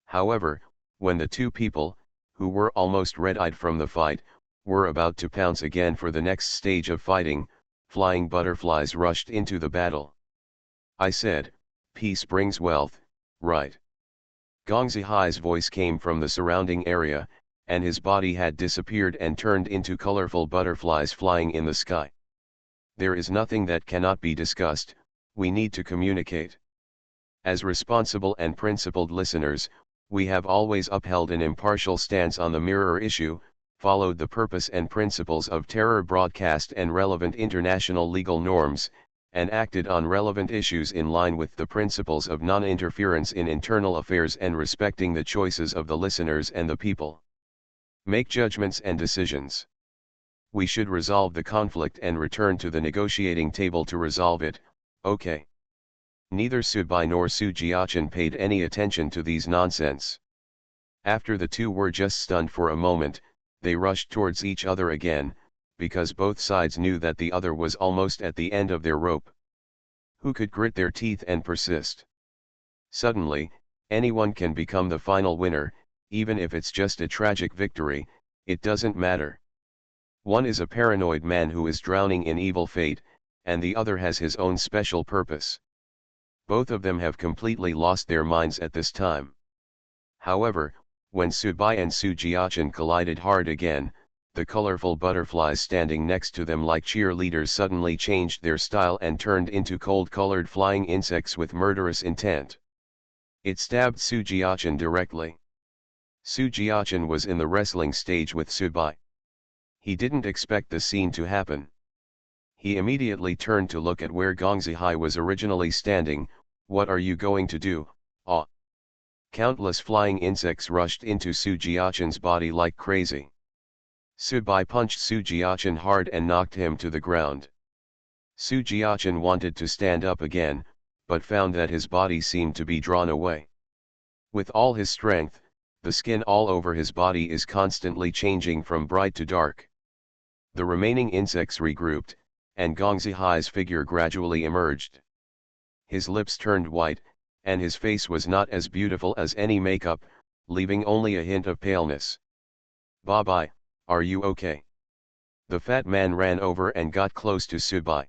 However, when the two people, who were almost red-eyed from the fight, were about to pounce again for the next stage of fighting, flying butterflies rushed into the battle. I said, peace brings wealth, right? Gong Zihai's voice came from the surrounding area, and his body had disappeared and turned into colorful butterflies flying in the sky. There is nothing that cannot be discussed, we need to communicate. As responsible and principled listeners, we have always upheld an impartial stance on the mirror issue, followed the purpose and principles of terror broadcast and relevant international legal norms, and acted on relevant issues in line with the principles of non-interference in internal affairs and respecting the choices of the listeners and the people. Make judgments and decisions. We should resolve the conflict and return to the negotiating table to resolve it, okay? Neither Subai nor Su Jiaqin paid any attention to these nonsense. After the two were just stunned for a moment, they rushed towards each other again, because both sides knew that the other was almost at the end of their rope. Who could grit their teeth and persist? Suddenly, anyone can become the final winner, even if it's just a tragic victory, it doesn't matter. One is a paranoid man who is drowning in evil fate, and the other has his own special purpose. Both of them have completely lost their minds at this time. However, when Subai and Su Jiaqin collided hard again, the colorful butterflies standing next to them like cheerleaders suddenly changed their style and turned into cold-colored flying insects with murderous intent. It stabbed Su Jiaqin directly. Su Jiaqin was in the wrestling stage with Subai. He didn't expect the scene to happen. He immediately turned to look at where Gong Zihai was originally standing. What are you going to do? Ah! Countless flying insects rushed into Su Jiaqin's body like crazy. Subai punched Su Jiaqin hard and knocked him to the ground. Su Jiaqin wanted to stand up again, but found that his body seemed to be drawn away. With all his strength, the skin all over his body is constantly changing from bright to dark. The remaining insects regrouped, and Gong Zihai's figure gradually emerged. His lips turned white, and his face was not as beautiful as any makeup, leaving only a hint of paleness. "Babai, are you okay?" The fat man ran over and got close to Subai.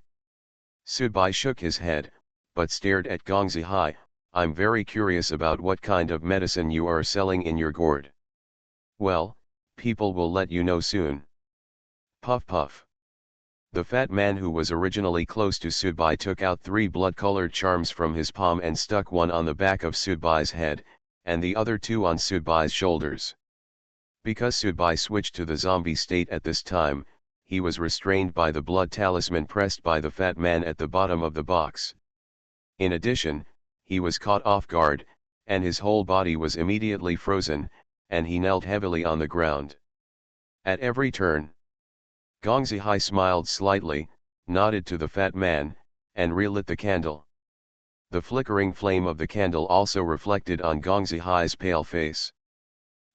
Subai shook his head, but stared at Gong Zihai. "I'm very curious about what kind of medicine you are selling in your gourd." "Well, people will let you know soon." Puff puff. The fat man who was originally close to Subai took out 3 blood-colored charms from his palm and stuck one on the back of Subai's head, and the other 2 on Subai's shoulders. Because Subai switched to the zombie state at this time, he was restrained by the blood talisman pressed by the fat man at the bottom of the box. In addition, he was caught off guard, and his whole body was immediately frozen, and he knelt heavily on the ground. At every turn, Gong Zihai smiled slightly, nodded to the fat man, and relit the candle. The flickering flame of the candle also reflected on Gong Zihai's pale face.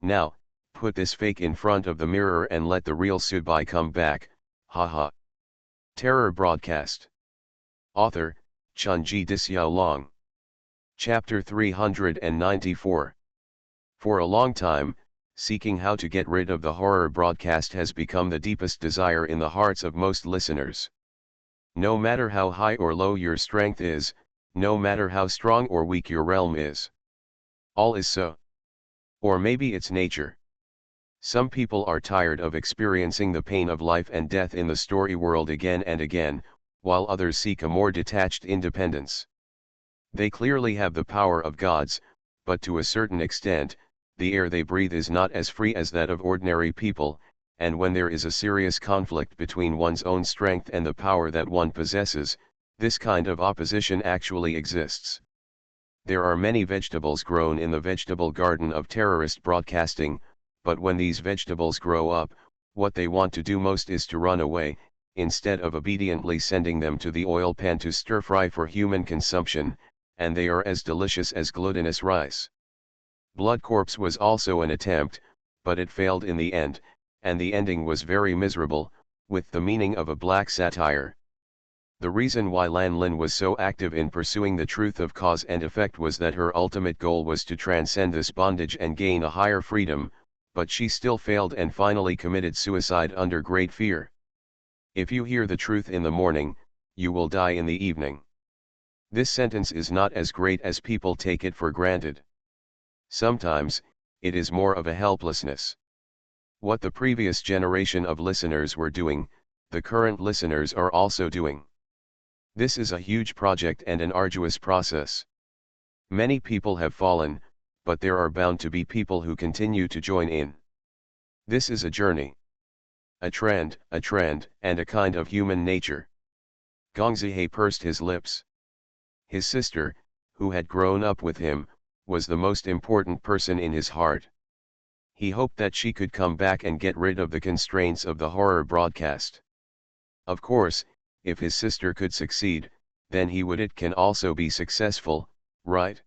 "Now, put this fake in front of the mirror and let the real Subai come back, haha." Terror Broadcast. Author, Chunji Dixiaolong. Chapter 394. For a long time, seeking how to get rid of the horror broadcast has become the deepest desire in the hearts of most listeners. No matter how high or low your strength is, no matter how strong or weak your realm is. All is so. Or maybe it's nature. Some people are tired of experiencing the pain of life and death in the story world again and again, while others seek a more detached independence. They clearly have the power of gods, but to a certain extent, the air they breathe is not as free as that of ordinary people, and when there is a serious conflict between one's own strength and the power that one possesses, this kind of opposition actually exists. There are many vegetables grown in the vegetable garden of terrorist broadcasting, but when these vegetables grow up, what they want to do most is to run away, instead of obediently sending them to the oil pan to stir fry for human consumption, and they are as delicious as glutinous rice. Blood Corpse was also an attempt, but it failed in the end, and the ending was very miserable, with the meaning of a black satire. The reason why Lan Lin was so active in pursuing the truth of cause and effect was that her ultimate goal was to transcend this bondage and gain a higher freedom, but she still failed and finally committed suicide under great fear. If you hear the truth in the morning, you will die in the evening. This sentence is not as great as people take it for granted. Sometimes, it is more of a helplessness. What the previous generation of listeners were doing, the current listeners are also doing. This is a huge project and an arduous process. Many people have fallen, but there are bound to be people who continue to join in. This is a journey. A trend, and a kind of human nature. Gong Zihe pursed his lips. His sister, who had grown up with him, was the most important person in his heart. He hoped that she could come back and get rid of the constraints of the horror broadcast. Of course, if his sister could succeed, then it can also be successful, right?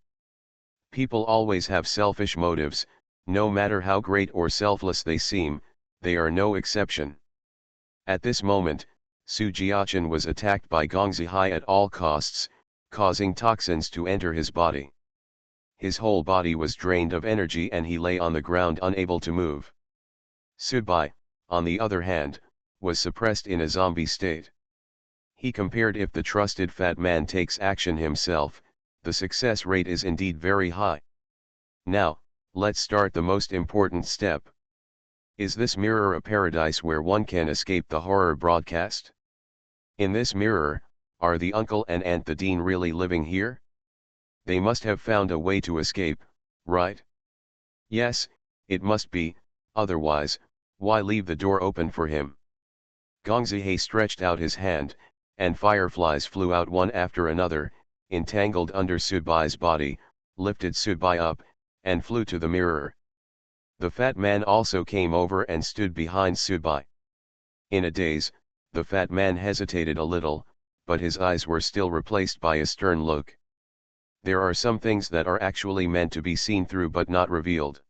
People always have selfish motives, no matter how great or selfless they seem, they are no exception. At this moment, Su Jiaqin was attacked by Gong Zihai at all costs, causing toxins to enter his body. His whole body was drained of energy and he lay on the ground unable to move. Subai, on the other hand, was suppressed in a zombie state. He compared if the trusted fat man takes action himself, the success rate is indeed very high. Now, let's start the most important step. Is this mirror a paradise where one can escape the horror broadcast? In this mirror, are the uncle and aunt the dean really living here? They must have found a way to escape, right? Yes, it must be, otherwise, why leave the door open for him? Gong Zihe stretched out his hand, and fireflies flew out one after another, entangled under Subai's body, lifted Subai up, and flew to the mirror. The fat man also came over and stood behind Subai. In a daze, the fat man hesitated a little, but his eyes were still replaced by a stern look. There are some things that are actually meant to be seen through but not revealed.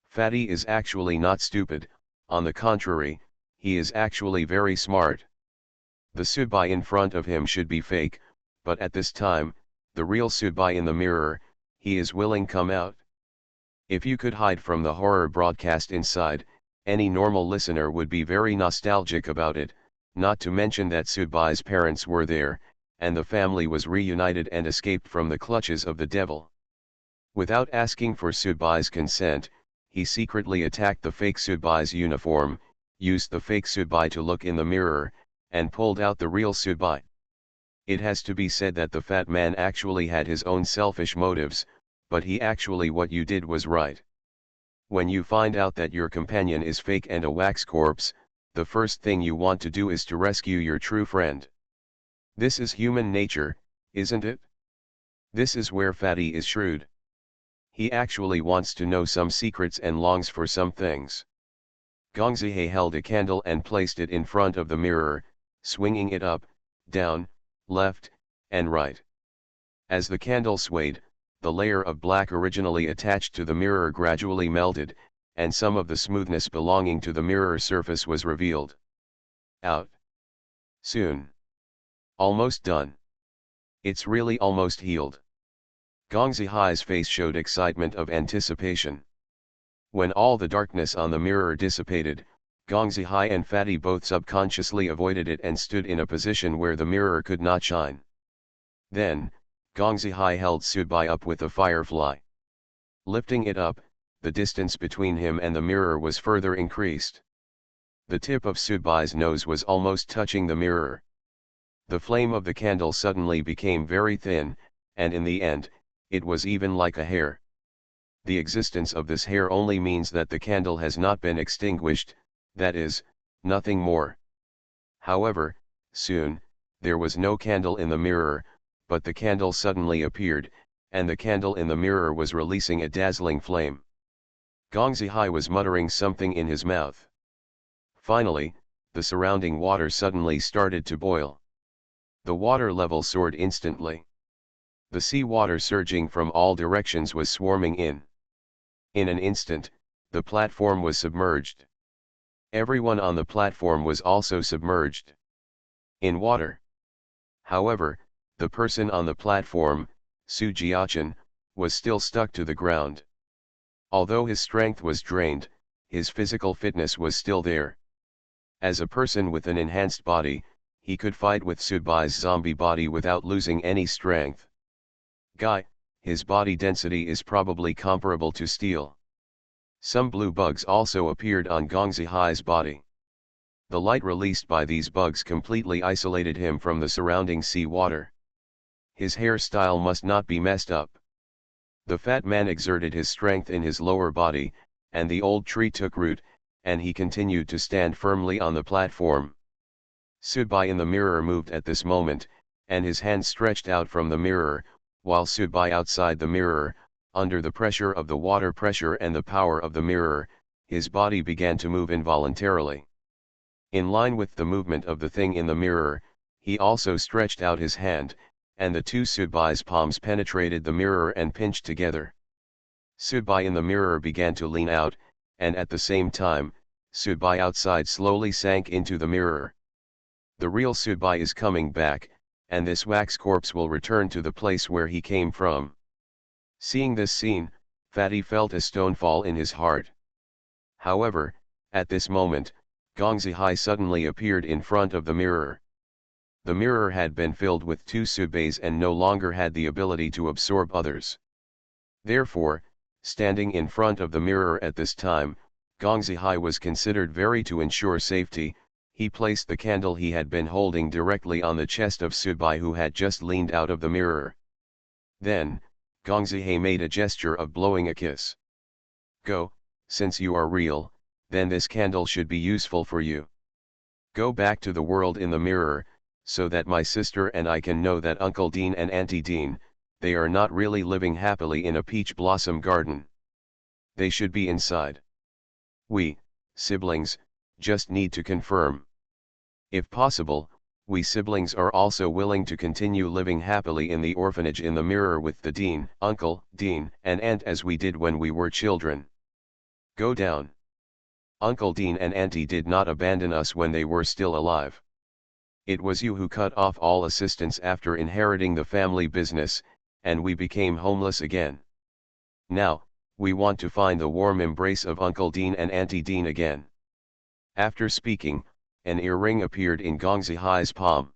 Fatty is actually not stupid, on the contrary, he is actually very smart. The Subai in front of him should be fake, but at this time, the real Subai in the mirror, he is willing come out. If you could hide from the horror broadcast inside, any normal listener would be very nostalgic about it, not to mention that Subai's parents were there, and the family was reunited and escaped from the clutches of the devil. Without asking for Subai's consent, he secretly attacked the fake Subai's uniform, used the fake Subai to look in the mirror, and pulled out the real Subai. It has to be said that the fat man actually had his own selfish motives, but what you did was right. When you find out that your companion is fake and a wax corpse, the first thing you want to do is to rescue your true friend. This is human nature, isn't it? This is where Fatty is shrewd. He actually wants to know some secrets and longs for some things. Gong Zihe held a candle and placed it in front of the mirror, swinging it up, down, left, and right. As the candle swayed, the layer of black originally attached to the mirror gradually melted, and some of the smoothness belonging to the mirror surface was revealed. Out. Soon. Almost done. It's really almost healed. Gong Zihai's face showed excitement of anticipation. When all the darkness on the mirror dissipated, Gong Zihai and Fatty both subconsciously avoided it and stood in a position where the mirror could not shine. Then, Gongzihai held Subai up with a firefly. Lifting it up, the distance between him and the mirror was further increased. The tip of Subai's nose was almost touching the mirror. The flame of the candle suddenly became very thin, and in the end, it was even like a hair. The existence of this hair only means that the candle has not been extinguished, that is, nothing more. However, soon, there was no candle in the mirror, but the candle suddenly appeared, and the candle in the mirror was releasing a dazzling flame. Gongzihai was muttering something in his mouth. Finally, the surrounding water suddenly started to boil. The water level soared instantly. The sea water surging from all directions was swarming in. In an instant, the platform was submerged. Everyone on the platform was also submerged in water. However, the person on the platform, Su Jiachan, was still stuck to the ground. Although his strength was drained, his physical fitness was still there. As a person with an enhanced body, he could fight with Subai's zombie body without losing any strength. Guy, his body density is probably comparable to steel. Some blue bugs also appeared on Gongzihai's body. The light released by these bugs completely isolated him from the surrounding sea water. His hairstyle must not be messed up. The fat man exerted his strength in his lower body, and the old tree took root, and he continued to stand firmly on the platform. Subai in the mirror moved at this moment, and his hand stretched out from the mirror, while Subai outside the mirror, under the pressure of the water pressure and the power of the mirror, his body began to move involuntarily. In line with the movement of the thing in the mirror, he also stretched out his hand, and the two Subai's palms penetrated the mirror and pinched together. Subai in the mirror began to lean out, and at the same time, Subai outside slowly sank into the mirror. The real Subai is coming back, and this wax corpse will return to the place where he came from. Seeing this scene, Fatty felt a stone fall in his heart. However, at this moment, Gongzihai suddenly appeared in front of the mirror. The mirror had been filled with two Subais and no longer had the ability to absorb others. Therefore, standing in front of the mirror at this time, Gongzihai was considered very to ensure safety. He placed the candle he had been holding directly on the chest of Subai who had just leaned out of the mirror. Then, Gongzihai made a gesture of blowing a kiss. Go, since you are real, then this candle should be useful for you. Go back to the world in the mirror, so that my sister and I can know that Uncle Dean and Auntie Dean, they are not really living happily in a peach blossom garden. They should be inside. We, siblings, just need to confirm. If possible, we siblings are also willing to continue living happily in the orphanage in the mirror with the Dean, Uncle, Dean, and Aunt as we did when we were children. Go down. Uncle Dean and Auntie did not abandon us when they were still alive. It was you who cut off all assistance after inheriting the family business, and we became homeless again. Now, we want to find the warm embrace of Uncle Dean and Auntie Dean again. After speaking, an earring appeared in Gongzihai's palm.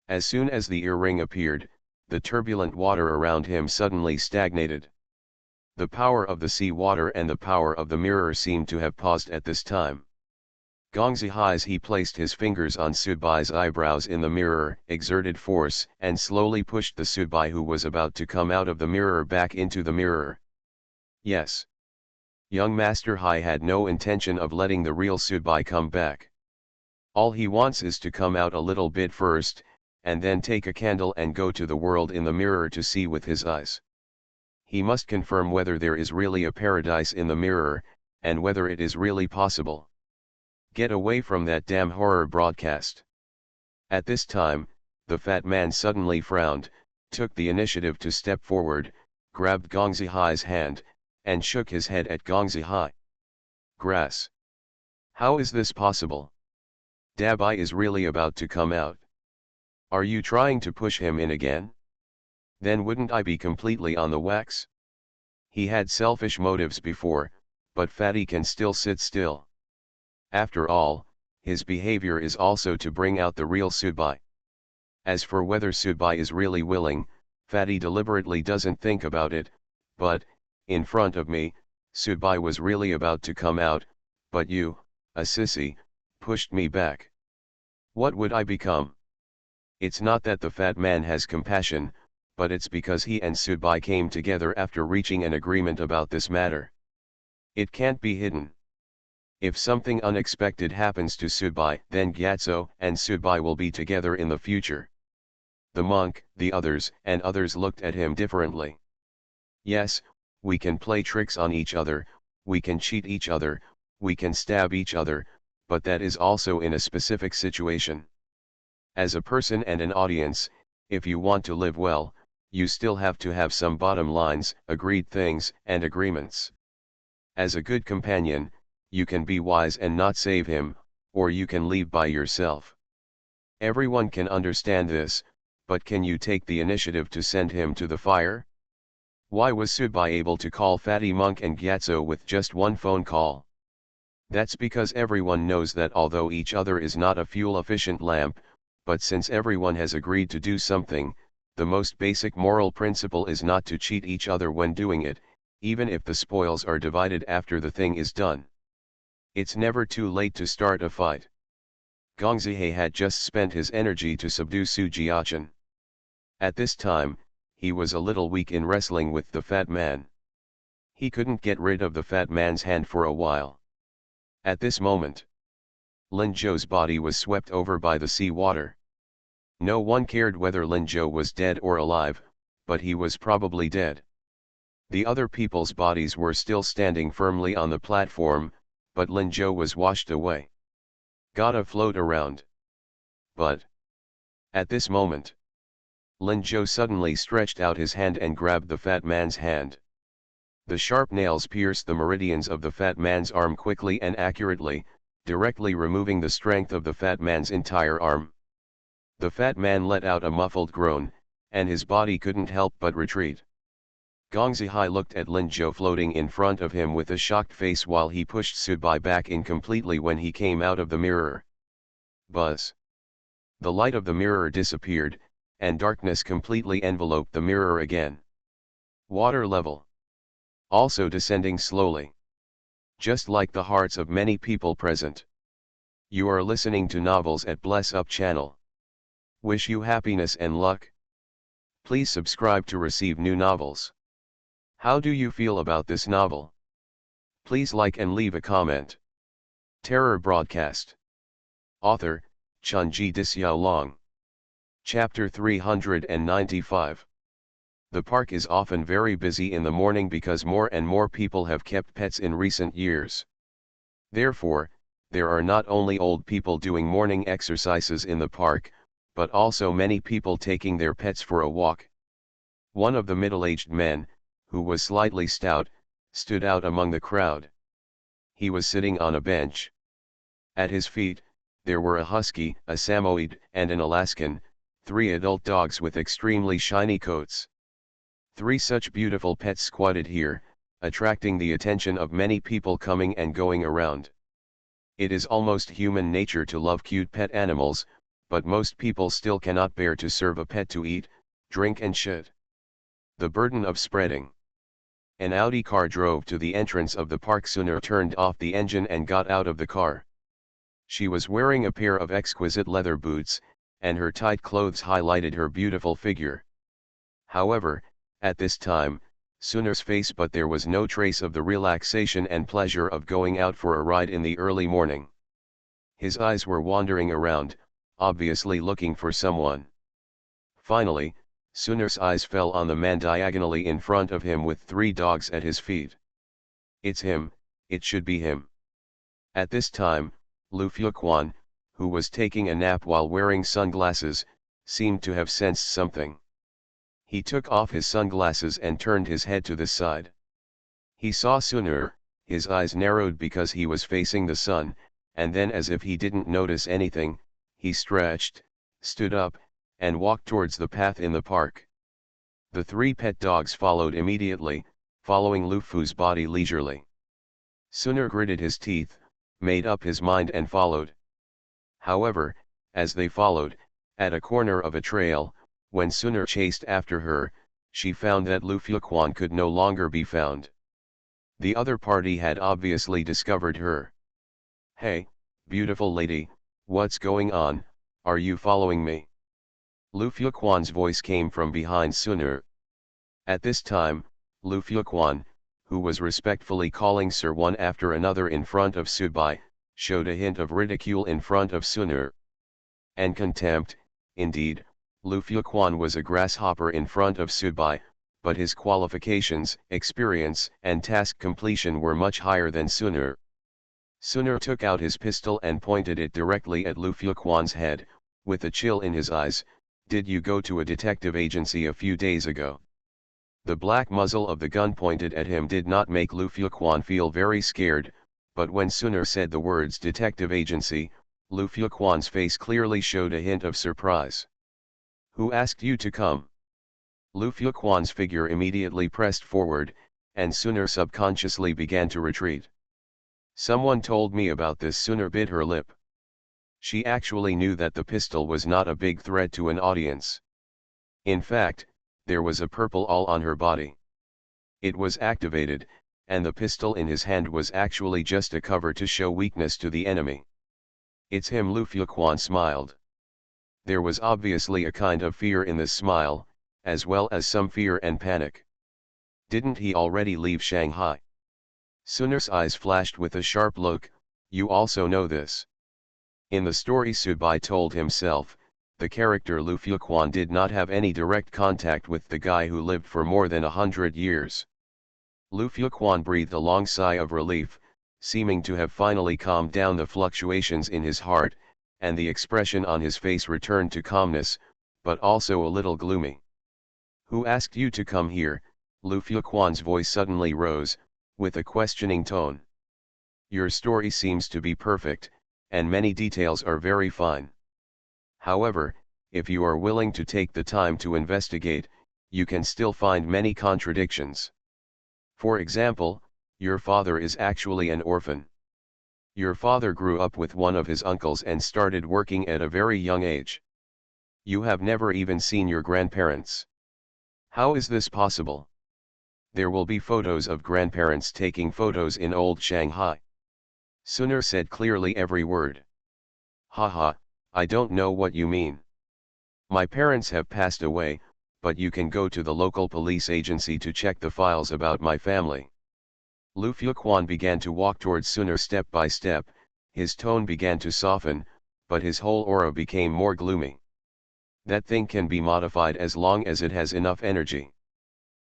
As soon as the earring appeared, the turbulent water around him suddenly stagnated. The power of the sea water and the power of the mirror seemed to have paused at this time. Gongzihai he placed his fingers on Subai's eyebrows in the mirror, exerted force, and slowly pushed the Subai who was about to come out of the mirror back into the mirror. Yes. Young Master Hai had no intention of letting the real Subai come back. All he wants is to come out a little bit first, and then take a candle and go to the world in the mirror to see with his eyes. He must confirm whether there is really a paradise in the mirror, and whether it is really possible. Get away from that damn horror broadcast. At this time, the fat man suddenly frowned, took the initiative to step forward, grabbed Gongzihai's hand, and shook his head at Gongzihai. Grass. How is this possible? Dabai is really about to come out. Are you trying to push him in again? Then wouldn't I be completely on the wax? He had selfish motives before, but Fatty can still sit still. After all, his behavior is also to bring out the real Subai. As for whether Subai is really willing, Fatty deliberately doesn't think about it, but, in front of me, Subai was really about to come out, but you, a sissy, pushed me back. What would I become? It's not that the fat man has compassion, but it's because he and Subai came together after reaching an agreement about this matter. It can't be hidden. If something unexpected happens to Subai, then Gyatso and Subai will be together in the future. The monk, the others, and others looked at him differently. Yes, we can play tricks on each other, we can cheat each other, we can stab each other, but that is also in a specific situation. As a person and an audience, if you want to live well, you still have to have some bottom lines, agreed things, and agreements. As a good companion, you can be wise and not save him, or you can leave by yourself. Everyone can understand this, but can you take the initiative to send him to the fire? Why was Subai able to call Fatty Monk and Gyatso with just one phone call? That's because everyone knows that although each other is not a fuel-efficient lamp, but since everyone has agreed to do something, the most basic moral principle is not to cheat each other when doing it, even if the spoils are divided after the thing is done. It's never too late to start a fight. Gongzihe had just spent his energy to subdue Su Jiachan. At this time, he was a little weak in wrestling with the fat man. He couldn't get rid of the fat man's hand for a while. At this moment, Lin Zhou's body was swept over by the sea water. No one cared whether Lin Zhou was dead or alive, but he was probably dead. The other people's bodies were still standing firmly on the platform, but Lin Zhou was washed away. Gotta float around. But, at this moment, Lin Zhou suddenly stretched out his hand and grabbed the fat man's hand. The sharp nails pierced the meridians of the fat man's arm quickly and accurately, directly removing the strength of the fat man's entire arm. The fat man let out a muffled groan, and his body couldn't help but retreat. Gongzihai looked at Lin Zhou floating in front of him with a shocked face while he pushed Subai back in completely when he came out of the mirror. Buzz. The light of the mirror disappeared, and darkness completely enveloped the mirror again. Water level. Also descending slowly. Just like the hearts of many people present. You are listening to Novels at Bless Up channel. Wish you happiness and luck. Please subscribe to receive new novels. How do you feel about this novel? Please like and leave a comment. Terror Broadcast. Author, Chunji Disyao. Chapter 395. The park is often very busy in the morning because more and more people have kept pets in recent years. Therefore, there are not only old people doing morning exercises in the park, but also many people taking their pets for a walk. One of the middle-aged men, who was slightly stout, stood out among the crowd. He was sitting on a bench. At his feet, there were a husky, a Samoyed, and an Alaskan, 3 adult dogs with extremely shiny coats. 3 such beautiful pets squatted here, attracting the attention of many people coming and going around. It is almost human nature to love cute pet animals, but most people still cannot bear to serve a pet to eat, drink and shit. The burden of spreading. An Audi car drove to the entrance of the park. Suner turned off the engine and got out of the car. She was wearing a pair of exquisite leather boots, and her tight clothes highlighted her beautiful figure. However, at this time, Suner's face but there was no trace of the relaxation and pleasure of going out for a ride in the early morning. His eyes were wandering around, obviously looking for someone. Finally, Suner's eyes fell on the man diagonally in front of him with 3 dogs at his feet. It's him, it should be him. At this time, Lu Fuquan, who was taking a nap while wearing sunglasses, seemed to have sensed something. He took off his sunglasses and turned his head to the side. He saw Suner, his eyes narrowed because he was facing the sun, and then as if he didn't notice anything, he stretched, stood up, and walked towards the path in the park. The 3 pet dogs followed immediately, following Lu Fu's body leisurely. Suner gritted his teeth, made up his mind and followed. However, as they followed, at a corner of a trail, when Suner chased after her, she found that Lu Fuquan could no longer be found. The other party had obviously discovered her. "Hey, beautiful lady, what's going on, are you following me?" Lu Fuquan's voice came from behind Suner. At this time, Lu Fuquan, who was respectfully calling Sir one after another in front of Subai, showed a hint of ridicule in front of Suner. And contempt, indeed. Lu Fuquan was a grasshopper in front of Subai, but his qualifications, experience, and task completion were much higher than Suner. Suner took out his pistol and pointed it directly at Lu Fuquan's head, with a chill in his eyes. "Did you go to a detective agency a few days ago?" The black muzzle of the gun pointed at him did not make Lu Fuquan feel very scared, but when Suner said the words detective agency, Lu Fuquan's face clearly showed a hint of surprise. "Who asked you to come?" Lu Fuquan's figure immediately pressed forward, and Suner subconsciously began to retreat. "Someone told me about this." Suner bit her lip. She actually knew that the pistol was not a big threat to an audience. In fact, there was a purple all on her body. It was activated, and the pistol in his hand was actually just a cover to show weakness to the enemy. "It's him." Lu Fuquan smiled. There was obviously a kind of fear in this smile, as well as some fear and panic. "Didn't he already leave Shanghai?" Suner's eyes flashed with a sharp look. "You also know this?" In the story Subai told himself, the character Lu Fuquan did not have any direct contact with the guy who lived for more than 100 years. Lu Fuquan breathed a long sigh of relief, seeming to have finally calmed down the fluctuations in his heart, and the expression on his face returned to calmness, but also a little gloomy. "Who asked you to come here?" Lu Fuquan's voice suddenly rose, with a questioning tone. "Your story seems to be perfect, and many details are very fine. However, if you are willing to take the time to investigate, you can still find many contradictions. For example, your father is actually an orphan. Your father grew up with one of his uncles and started working at a very young age. You have never even seen your grandparents. How is this possible? There will be photos of grandparents taking photos in old Shanghai." Suner said clearly every word. "Haha, I don't know what you mean. My parents have passed away, but you can go to the local police agency to check the files about my family." Lu Fuquan began to walk towards Suner step by step. His tone began to soften, but his whole aura became more gloomy. "That thing can be modified as long as it has enough energy.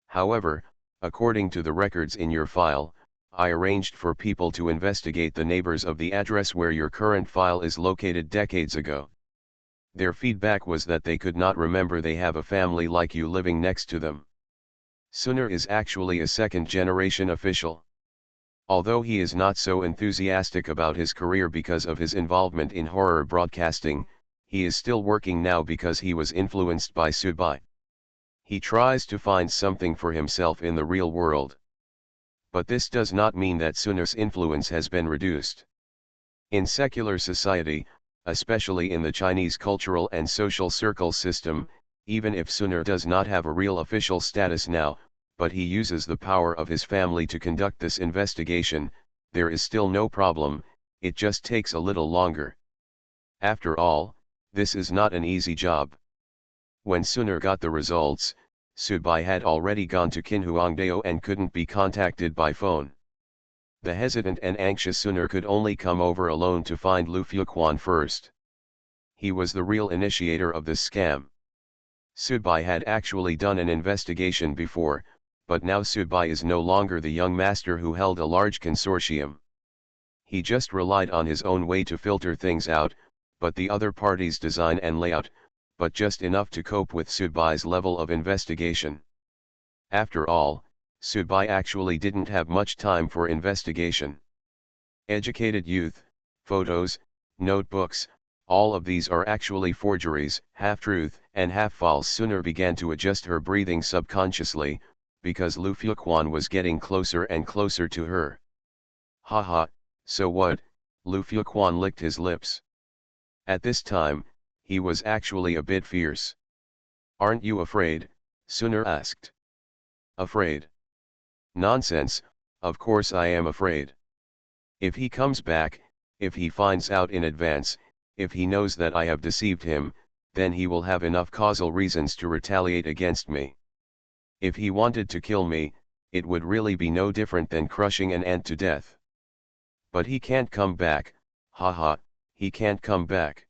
However, according to the records in your file, I arranged for people to investigate the neighbors of the address where your current file is located decades ago. Their feedback was that they could not remember they have a family like you living next to them. Suner is actually a second-generation official. Although he is not so enthusiastic about his career because of his involvement in horror broadcasting, he is still working now because he was influenced by Subai. He tries to find something for himself in the real world. But this does not mean that Suner's influence has been reduced. In secular society, especially in the Chinese cultural and social circle system, even if Suner does not have a real official status now, but he uses the power of his family to conduct this investigation, there is still no problem, it just takes a little longer. After all, this is not an easy job. When Suner got the results, Subai had already gone to Qinhuangdao and couldn't be contacted by phone. The hesitant and anxious Suner could only come over alone to find Lu Fuquan first. He was the real initiator of this scam. Subai had actually done an investigation before, but now Subai is no longer the young master who held a large consortium. He just relied on his own way to filter things out, but the other party's design and layout, but just enough to cope with Subai's level of investigation. After all, Subai actually didn't have much time for investigation. Educated youth, photos, notebooks, all of these are actually forgeries, half-truth and half-false. Suner began to adjust her breathing subconsciously, because Lu Fuquan was getting closer and closer to her. "Haha, so what?" Lu Fuquan licked his lips. At this time, he was actually a bit fierce. "Aren't you afraid?" Suner asked. Afraid? Nonsense, of course I am afraid. If he comes back, if he finds out in advance, if he knows that I have deceived him, then he will have enough causal reasons to retaliate against me. If he wanted to kill me, it would really be no different than crushing an ant to death. But he can't come back, haha, he can't come back.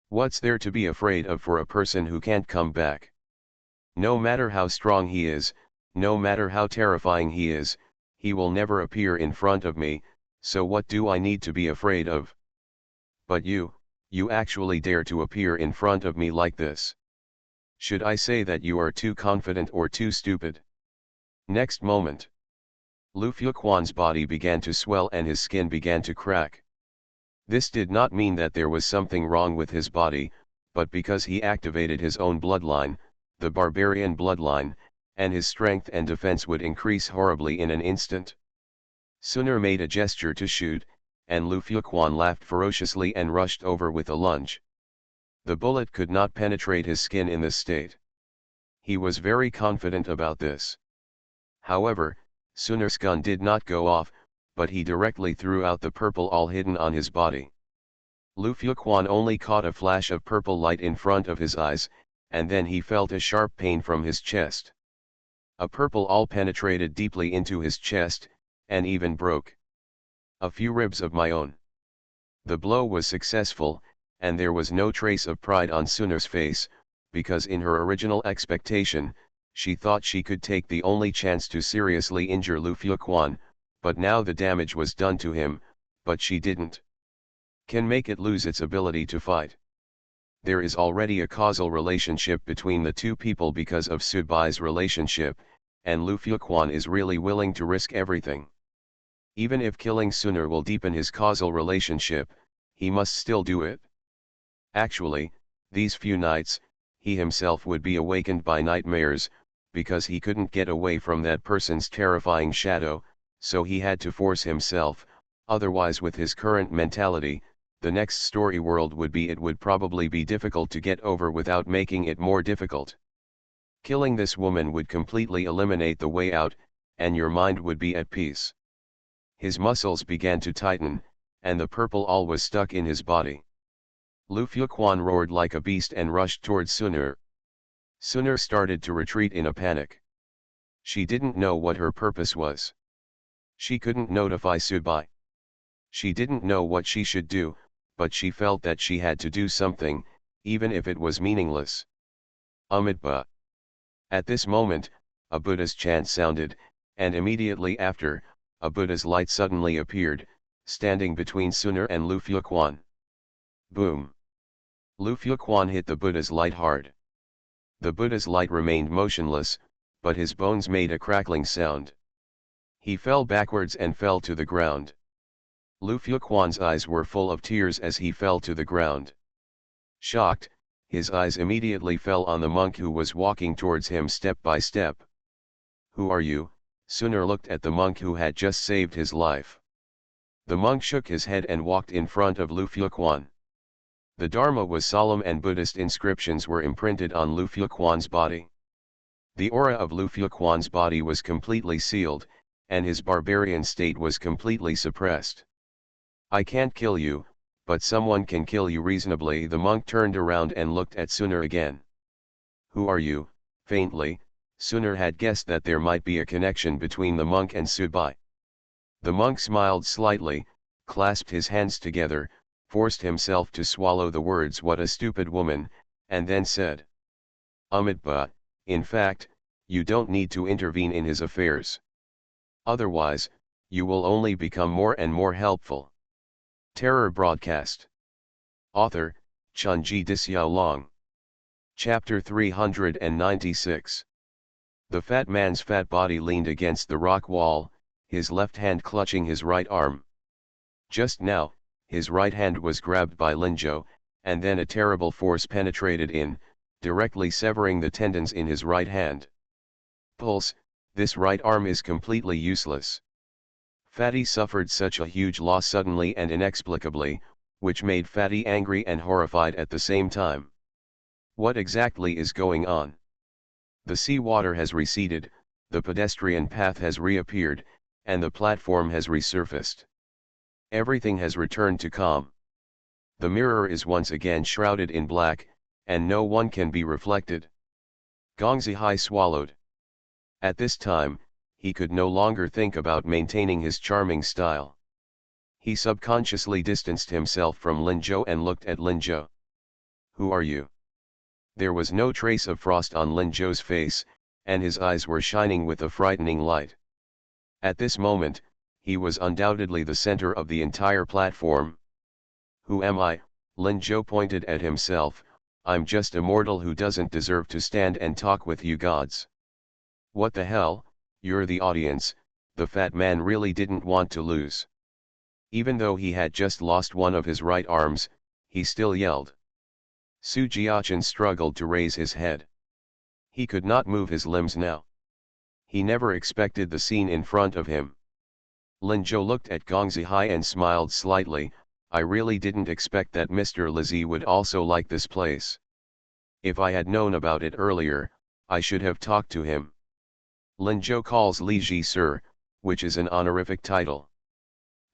What's there to be afraid of for a person who can't come back? No matter how strong he is, no matter how terrifying he is, he will never appear in front of me, so what do I need to be afraid of? But you actually dare to appear in front of me like this. Should I say that you are too confident or too stupid? Next moment, Lu Fuquan's body began to swell and his skin began to crack. This did not mean that there was something wrong with his body, but because he activated his own bloodline, the barbarian bloodline, and his strength and defense would increase horribly in an instant. Suner made a gesture to shoot, and Lu Fuquan laughed ferociously and rushed over with a lunge. The bullet could not penetrate his skin in this state. He was very confident about this. However, Suner's gun did not go off, but he directly threw out the purple all hidden on his body. Lu Fuquan only caught a flash of purple light in front of his eyes, and then he felt a sharp pain from his chest. A purple all penetrated deeply into his chest, and even broke a few ribs of my own. The blow was successful, and there was no trace of pride on Suner's face, because in her original expectation, she thought she could take the only chance to seriously injure Lu Fuquan, but now the damage was done to him, but she didn't. Can make it lose its ability to fight. There is already a causal relationship between the two people because of Sudbai's relationship, and Lu Fuquan is really willing to risk everything. Even if killing Suner will deepen his causal relationship, he must still do it. Actually, these few nights, he himself would be awakened by nightmares, because he couldn't get away from that person's terrifying shadow, so he had to force himself, otherwise with his current mentality, the next story world would probably be difficult to get over without making it more difficult. Killing this woman would completely eliminate the way out, and your mind would be at peace. His muscles began to tighten, and the purple all was stuck in his body. Lu Fuquan roared like a beast and rushed towards Suner. Suner started to retreat in a panic. She didn't know what her purpose was. She couldn't notify Sudbai. She didn't know what she should do, but she felt that she had to do something, even if it was meaningless. Amitabha. At this moment, a Buddha's chant sounded, and immediately after, a Buddha's light suddenly appeared, standing between Suner and Lu Fuquan. Boom! Lu Fuquan hit the Buddha's light hard. The Buddha's light remained motionless, but his bones made a crackling sound. He fell backwards and fell to the ground. Lu Fuquan's eyes were full of tears as he fell to the ground. Shocked, his eyes immediately fell on the monk who was walking towards him step by step. Who are you? Suner looked at the monk who had just saved his life. The monk shook his head and walked in front of Lu Fuquan. The Dharma was solemn and Buddhist inscriptions were imprinted on Lu Fuquan's body. The aura of Lu Fuquan's body was completely sealed, and his barbarian state was completely suppressed. I can't kill you, but someone can kill you reasonably. The monk turned around and looked at Suner again. Who are you? Faintly, Suner had guessed that there might be a connection between the monk and Sudbai. The monk smiled slightly, clasped his hands together, forced himself to swallow the words "what a stupid woman," and then said, Amitabha, in fact, you don't need to intervene in his affairs. Otherwise, you will only become more and more helpful. Terror Broadcast. Author, Chunji Dixiaolong. Chapter 396. The fat man's fat body leaned against the rock wall, his left hand clutching his right arm. Just now, his right hand was grabbed by Linzhou, and then a terrible force penetrated in, directly severing the tendons in his right hand. Pulse, this right arm is completely useless. Fatty suffered such a huge loss suddenly and inexplicably, which made Fatty angry and horrified at the same time. What exactly is going on? The sea water has receded, the pedestrian path has reappeared, and the platform has resurfaced. Everything has returned to calm. The mirror is once again shrouded in black, and no one can be reflected. Gong Zihai swallowed. At this time, he could no longer think about maintaining his charming style. He subconsciously distanced himself from Lin Zhou and looked at Lin Zhou. "Who are you?" There was no trace of frost on Lin Zhou's face, and his eyes were shining with a frightening light. At this moment, he was undoubtedly the center of the entire platform. "Who am I?" Lin Zhou pointed at himself. "I'm just a mortal who doesn't deserve to stand and talk with you gods." "What the hell, you're the audience." The fat man really didn't want to lose. Even though he had just lost one of his right arms, he still yelled. Su Jiaqin struggled to raise his head. He could not move his limbs now. He never expected the scene in front of him. Lin Zhou looked at Gong Zihai and smiled slightly. "I really didn't expect that Mr. Lizi would also like this place. If I had known about it earlier, I should have talked to him." Lin Zhou calls Li Ji Sir, which is an honorific title.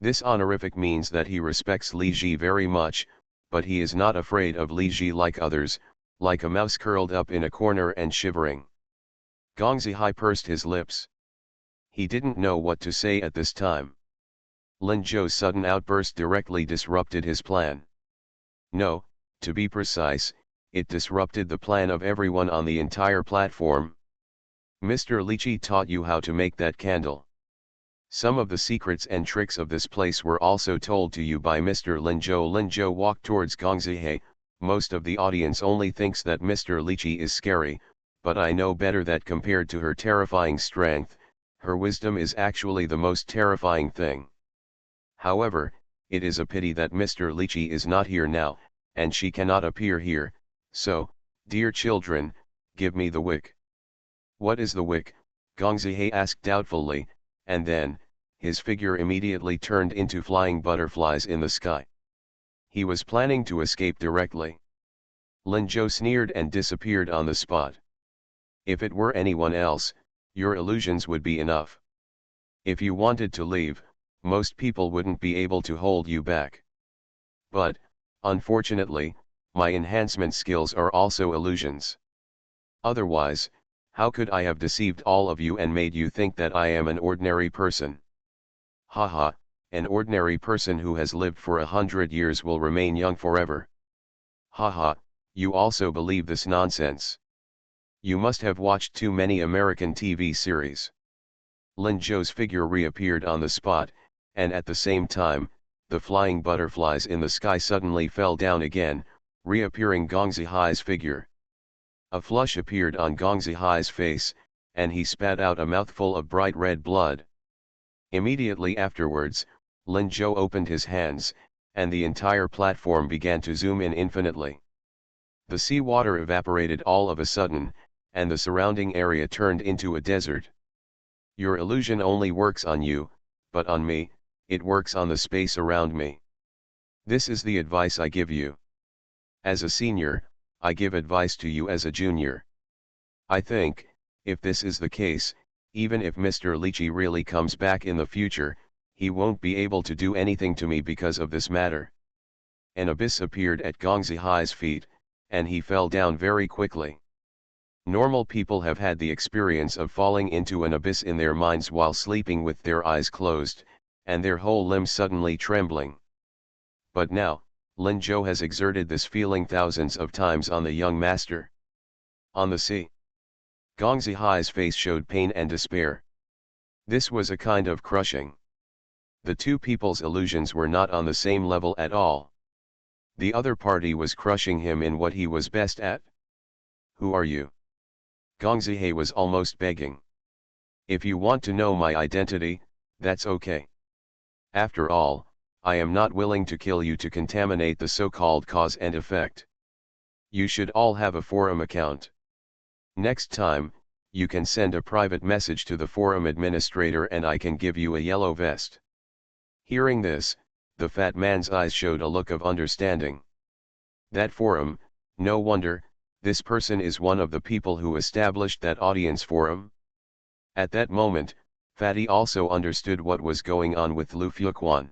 This honorific means that he respects Li Ji very much, but he is not afraid of Li Ji like others, like a mouse curled up in a corner and shivering. Gong Zihai pursed his lips. He didn't know what to say at this time. Lin Zhou's sudden outburst directly disrupted his plan. No, to be precise, it disrupted the plan of everyone on the entire platform. "Mr. Lichi taught you how to make that candle. Some of the secrets and tricks of this place were also told to you by Mr. Lin Zhou." Lin Zhou walked towards Gong Zihai. "Most of the audience only thinks that Mr. Lichi is scary, but I know better that compared to her terrifying strength, her wisdom is actually the most terrifying thing. However, it is a pity that Mr. Lichi is not here now, and she cannot appear here, so, dear children, give me the wick." "What is the wick?" Gong Zihai asked doubtfully, and then, his figure immediately turned into flying butterflies in the sky. He was planning to escape directly. Lin Zhou sneered and disappeared on the spot. "If it were anyone else, your illusions would be enough. If you wanted to leave, most people wouldn't be able to hold you back. But, unfortunately, my enhancement skills are also illusions. Otherwise, how could I have deceived all of you and made you think that I am an ordinary person? Haha, an ordinary person who has lived for 100 years will remain young forever. Haha, you also believe this nonsense. You must have watched too many American TV series." Lin Zhou's figure reappeared on the spot, and at the same time, the flying butterflies in the sky suddenly fell down again, reappearing Gong Zihai's figure. A flush appeared on Gong Zihai's face, and he spat out a mouthful of bright red blood. Immediately afterwards, Lin Zhou opened his hands, and the entire platform began to zoom in infinitely. The seawater evaporated all of a sudden, and the surrounding area turned into a desert. "Your illusion only works on you, but on me, it works on the space around me. This is the advice I give you. As a senior, I give advice to you as a junior. I think, if this is the case, even if Mr. Lichi really comes back in the future, he won't be able to do anything to me because of this matter." An abyss appeared at Gong Zihai's feet, and he fell down very quickly. Normal people have had the experience of falling into an abyss in their minds while sleeping with their eyes closed, and their whole limbs suddenly trembling. But now, Lin Zhou has exerted this feeling thousands of times on the young master. On the sea. Gong Zihai's face showed pain and despair. This was a kind of crushing. The two people's illusions were not on the same level at all. The other party was crushing him in what he was best at. "Who are you?" Gong Zihai was almost begging. "If you want to know my identity, that's okay. After all, I am not willing to kill you to contaminate the so-called cause and effect. You should all have a forum account. Next time, you can send a private message to the forum administrator and I can give you a yellow vest." Hearing this, the fat man's eyes showed a look of understanding. That forum, no wonder, this person is one of the people who established that audience forum. At that moment, Fatty also understood what was going on with Lu Fuquan.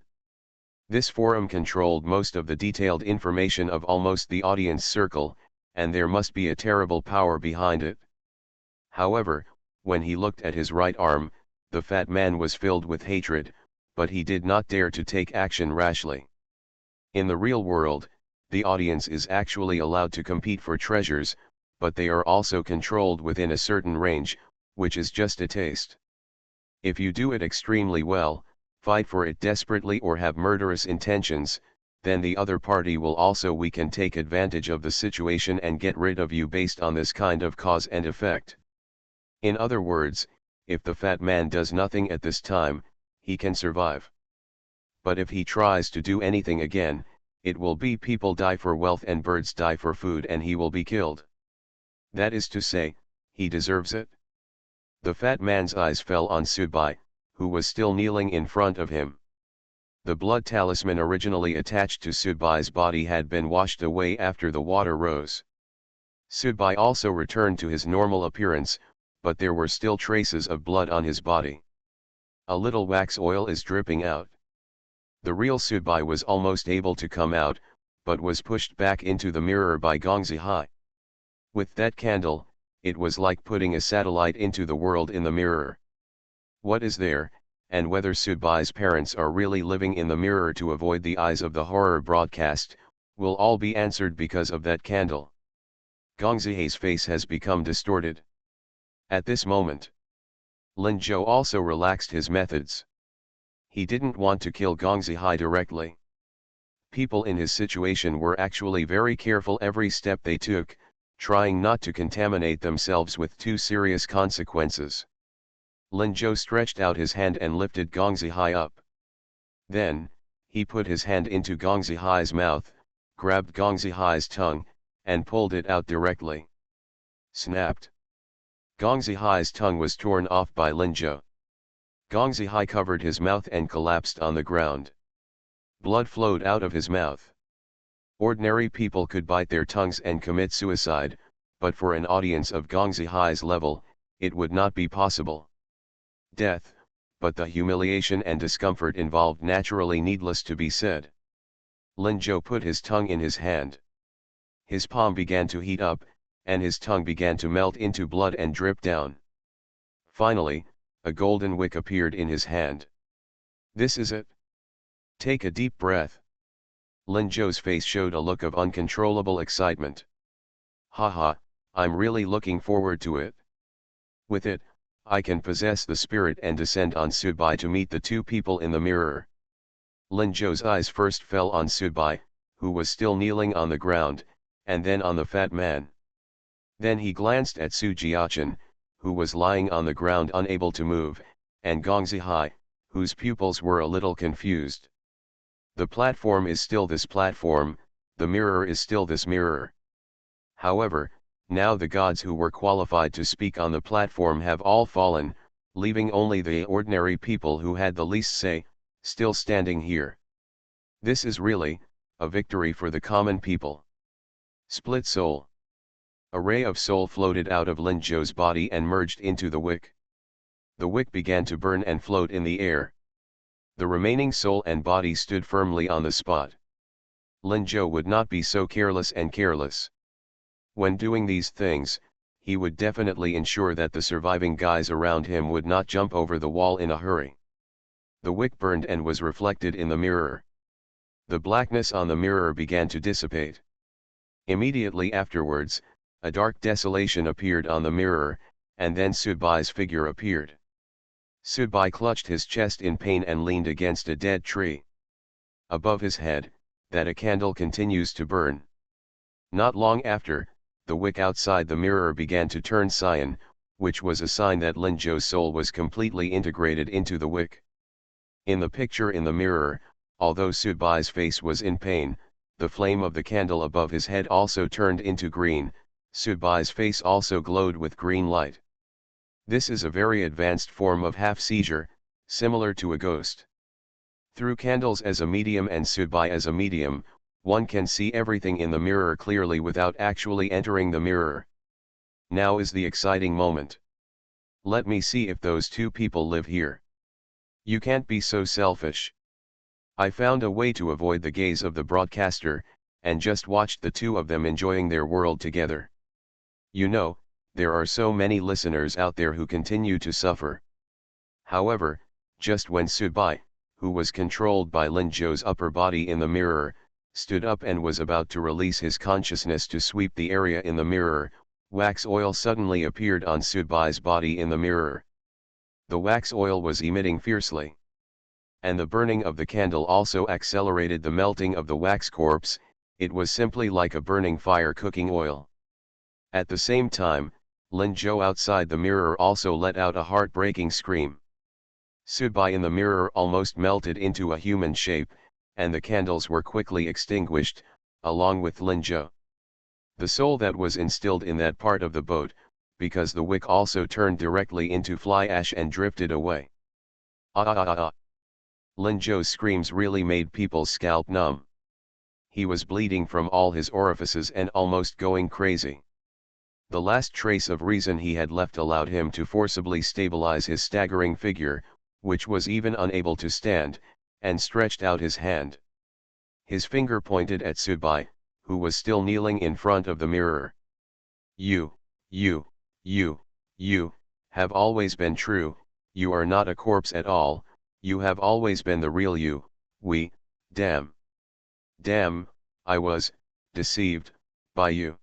This forum controlled most of the detailed information of almost the audience circle, and there must be a terrible power behind it. However, when he looked at his right arm, the fat man was filled with hatred, but he did not dare to take action rashly. In the real world, the audience is actually allowed to compete for treasures, but they are also controlled within a certain range, which is just a taste. If you do it extremely well, fight for it desperately or have murderous intentions, then the other party will also weaken, take advantage of the situation and get rid of you based on this kind of cause and effect. In other words, if the fat man does nothing at this time, he can survive. But if he tries to do anything again, it will be people die for wealth and birds die for food and he will be killed. That is to say, he deserves it. The fat man's eyes fell on Subai, who was still kneeling in front of him. The blood talisman originally attached to Subai's body had been washed away after the water rose. Subai also returned to his normal appearance, but there were still traces of blood on his body. A little wax oil is dripping out. The real Subai was almost able to come out, but was pushed back into the mirror by Gongzihai. With that candle, it was like putting a satellite into the world in the mirror. What is there, and whether Subai's parents are really living in the mirror to avoid the eyes of the horror broadcast, will all be answered because of that candle. Gongzihai's face has become distorted. At this moment, Lin Zhou also relaxed his methods. He didn't want to kill Gongzihai directly. People in his situation were actually very careful every step they took, trying not to contaminate themselves with too serious consequences. Lin Zhou stretched out his hand and lifted Gongzihai up. Then, he put his hand into Gongzihai's mouth, grabbed Gongzihai's tongue, and pulled it out directly. Snapped. Gongzihai's tongue was torn off by Lin Zhou. Gongzihai covered his mouth and collapsed on the ground. Blood flowed out of his mouth. Ordinary people could bite their tongues and commit suicide, but for an audience of Gongzihai's level, it would not be possible. Death, but the humiliation and discomfort involved naturally needless to be said. Lin Zhou put his tongue in his hand. His palm began to heat up, and his tongue began to melt into blood and drip down. Finally, a golden wick appeared in his hand. This is it. Take a deep breath. Lin Zhou's face showed a look of uncontrollable excitement. Haha, I'm really looking forward to it. With it, I can possess the spirit and descend on Subai to meet the two people in the mirror. Lin Zhou's eyes first fell on Subai, who was still kneeling on the ground, and then on the fat man. Then he glanced at Su Jiaqin, who was lying on the ground unable to move, and Gongzihai, whose pupils were a little confused. The platform is still this platform, the mirror is still this mirror. However, now the gods who were qualified to speak on the platform have all fallen, leaving only the ordinary people who had the least say, still standing here. This is really a victory for the common people. Split soul. A ray of soul floated out of Lin Zhou's body and merged into the wick. The wick began to burn and float in the air. The remaining soul and body stood firmly on the spot. Lin Zhou would not be so careless and careless. When doing these things, he would definitely ensure that the surviving guys around him would not jump over the wall in a hurry. The wick burned and was reflected in the mirror. The blackness on the mirror began to dissipate. Immediately afterwards, a dark desolation appeared on the mirror, and then Subai's figure appeared. Subai clutched his chest in pain and leaned against a dead tree. Above his head, that a candle continues to burn. Not long after, the wick outside the mirror began to turn cyan, which was a sign that Lin Zhou's soul was completely integrated into the wick. In the picture in the mirror, although Subai's face was in pain, the flame of the candle above his head also turned into green. Subai's face also glowed with green light. This is a very advanced form of half-seizure, similar to a ghost. Through candles as a medium and Subai as a medium, one can see everything in the mirror clearly without actually entering the mirror. Now is the exciting moment. Let me see if those two people live here. You can't be so selfish. I found a way to avoid the gaze of the broadcaster, and just watched the two of them enjoying their world together. You know, there are so many listeners out there who continue to suffer. However, just when Subai, who was controlled by Lin Zhou's upper body in the mirror, stood up and was about to release his consciousness to sweep the area in the mirror, wax oil suddenly appeared on Subai's body in the mirror. The wax oil was emitting fiercely. And the burning of the candle also accelerated the melting of the wax corpse. It was simply like a burning fire cooking oil. At the same time, Lin Zhou outside the mirror also let out a heartbreaking scream. Subai in the mirror almost melted into a human shape, and the candles were quickly extinguished, along with Lin Zhou. The soul that was instilled in that part of the boat, because the wick also turned directly into fly ash and drifted away. Ah ah ah ah. Lin Zhou's screams really made people's scalp numb. He was bleeding from all his orifices and almost going crazy. The last trace of reason he had left allowed him to forcibly stabilize his staggering figure, which was even unable to stand, and stretched out his hand. His finger pointed at Subai, who was still kneeling in front of the mirror. You have always been true. You are not a corpse at all. You have always been the real you. Damn, I was deceived by you.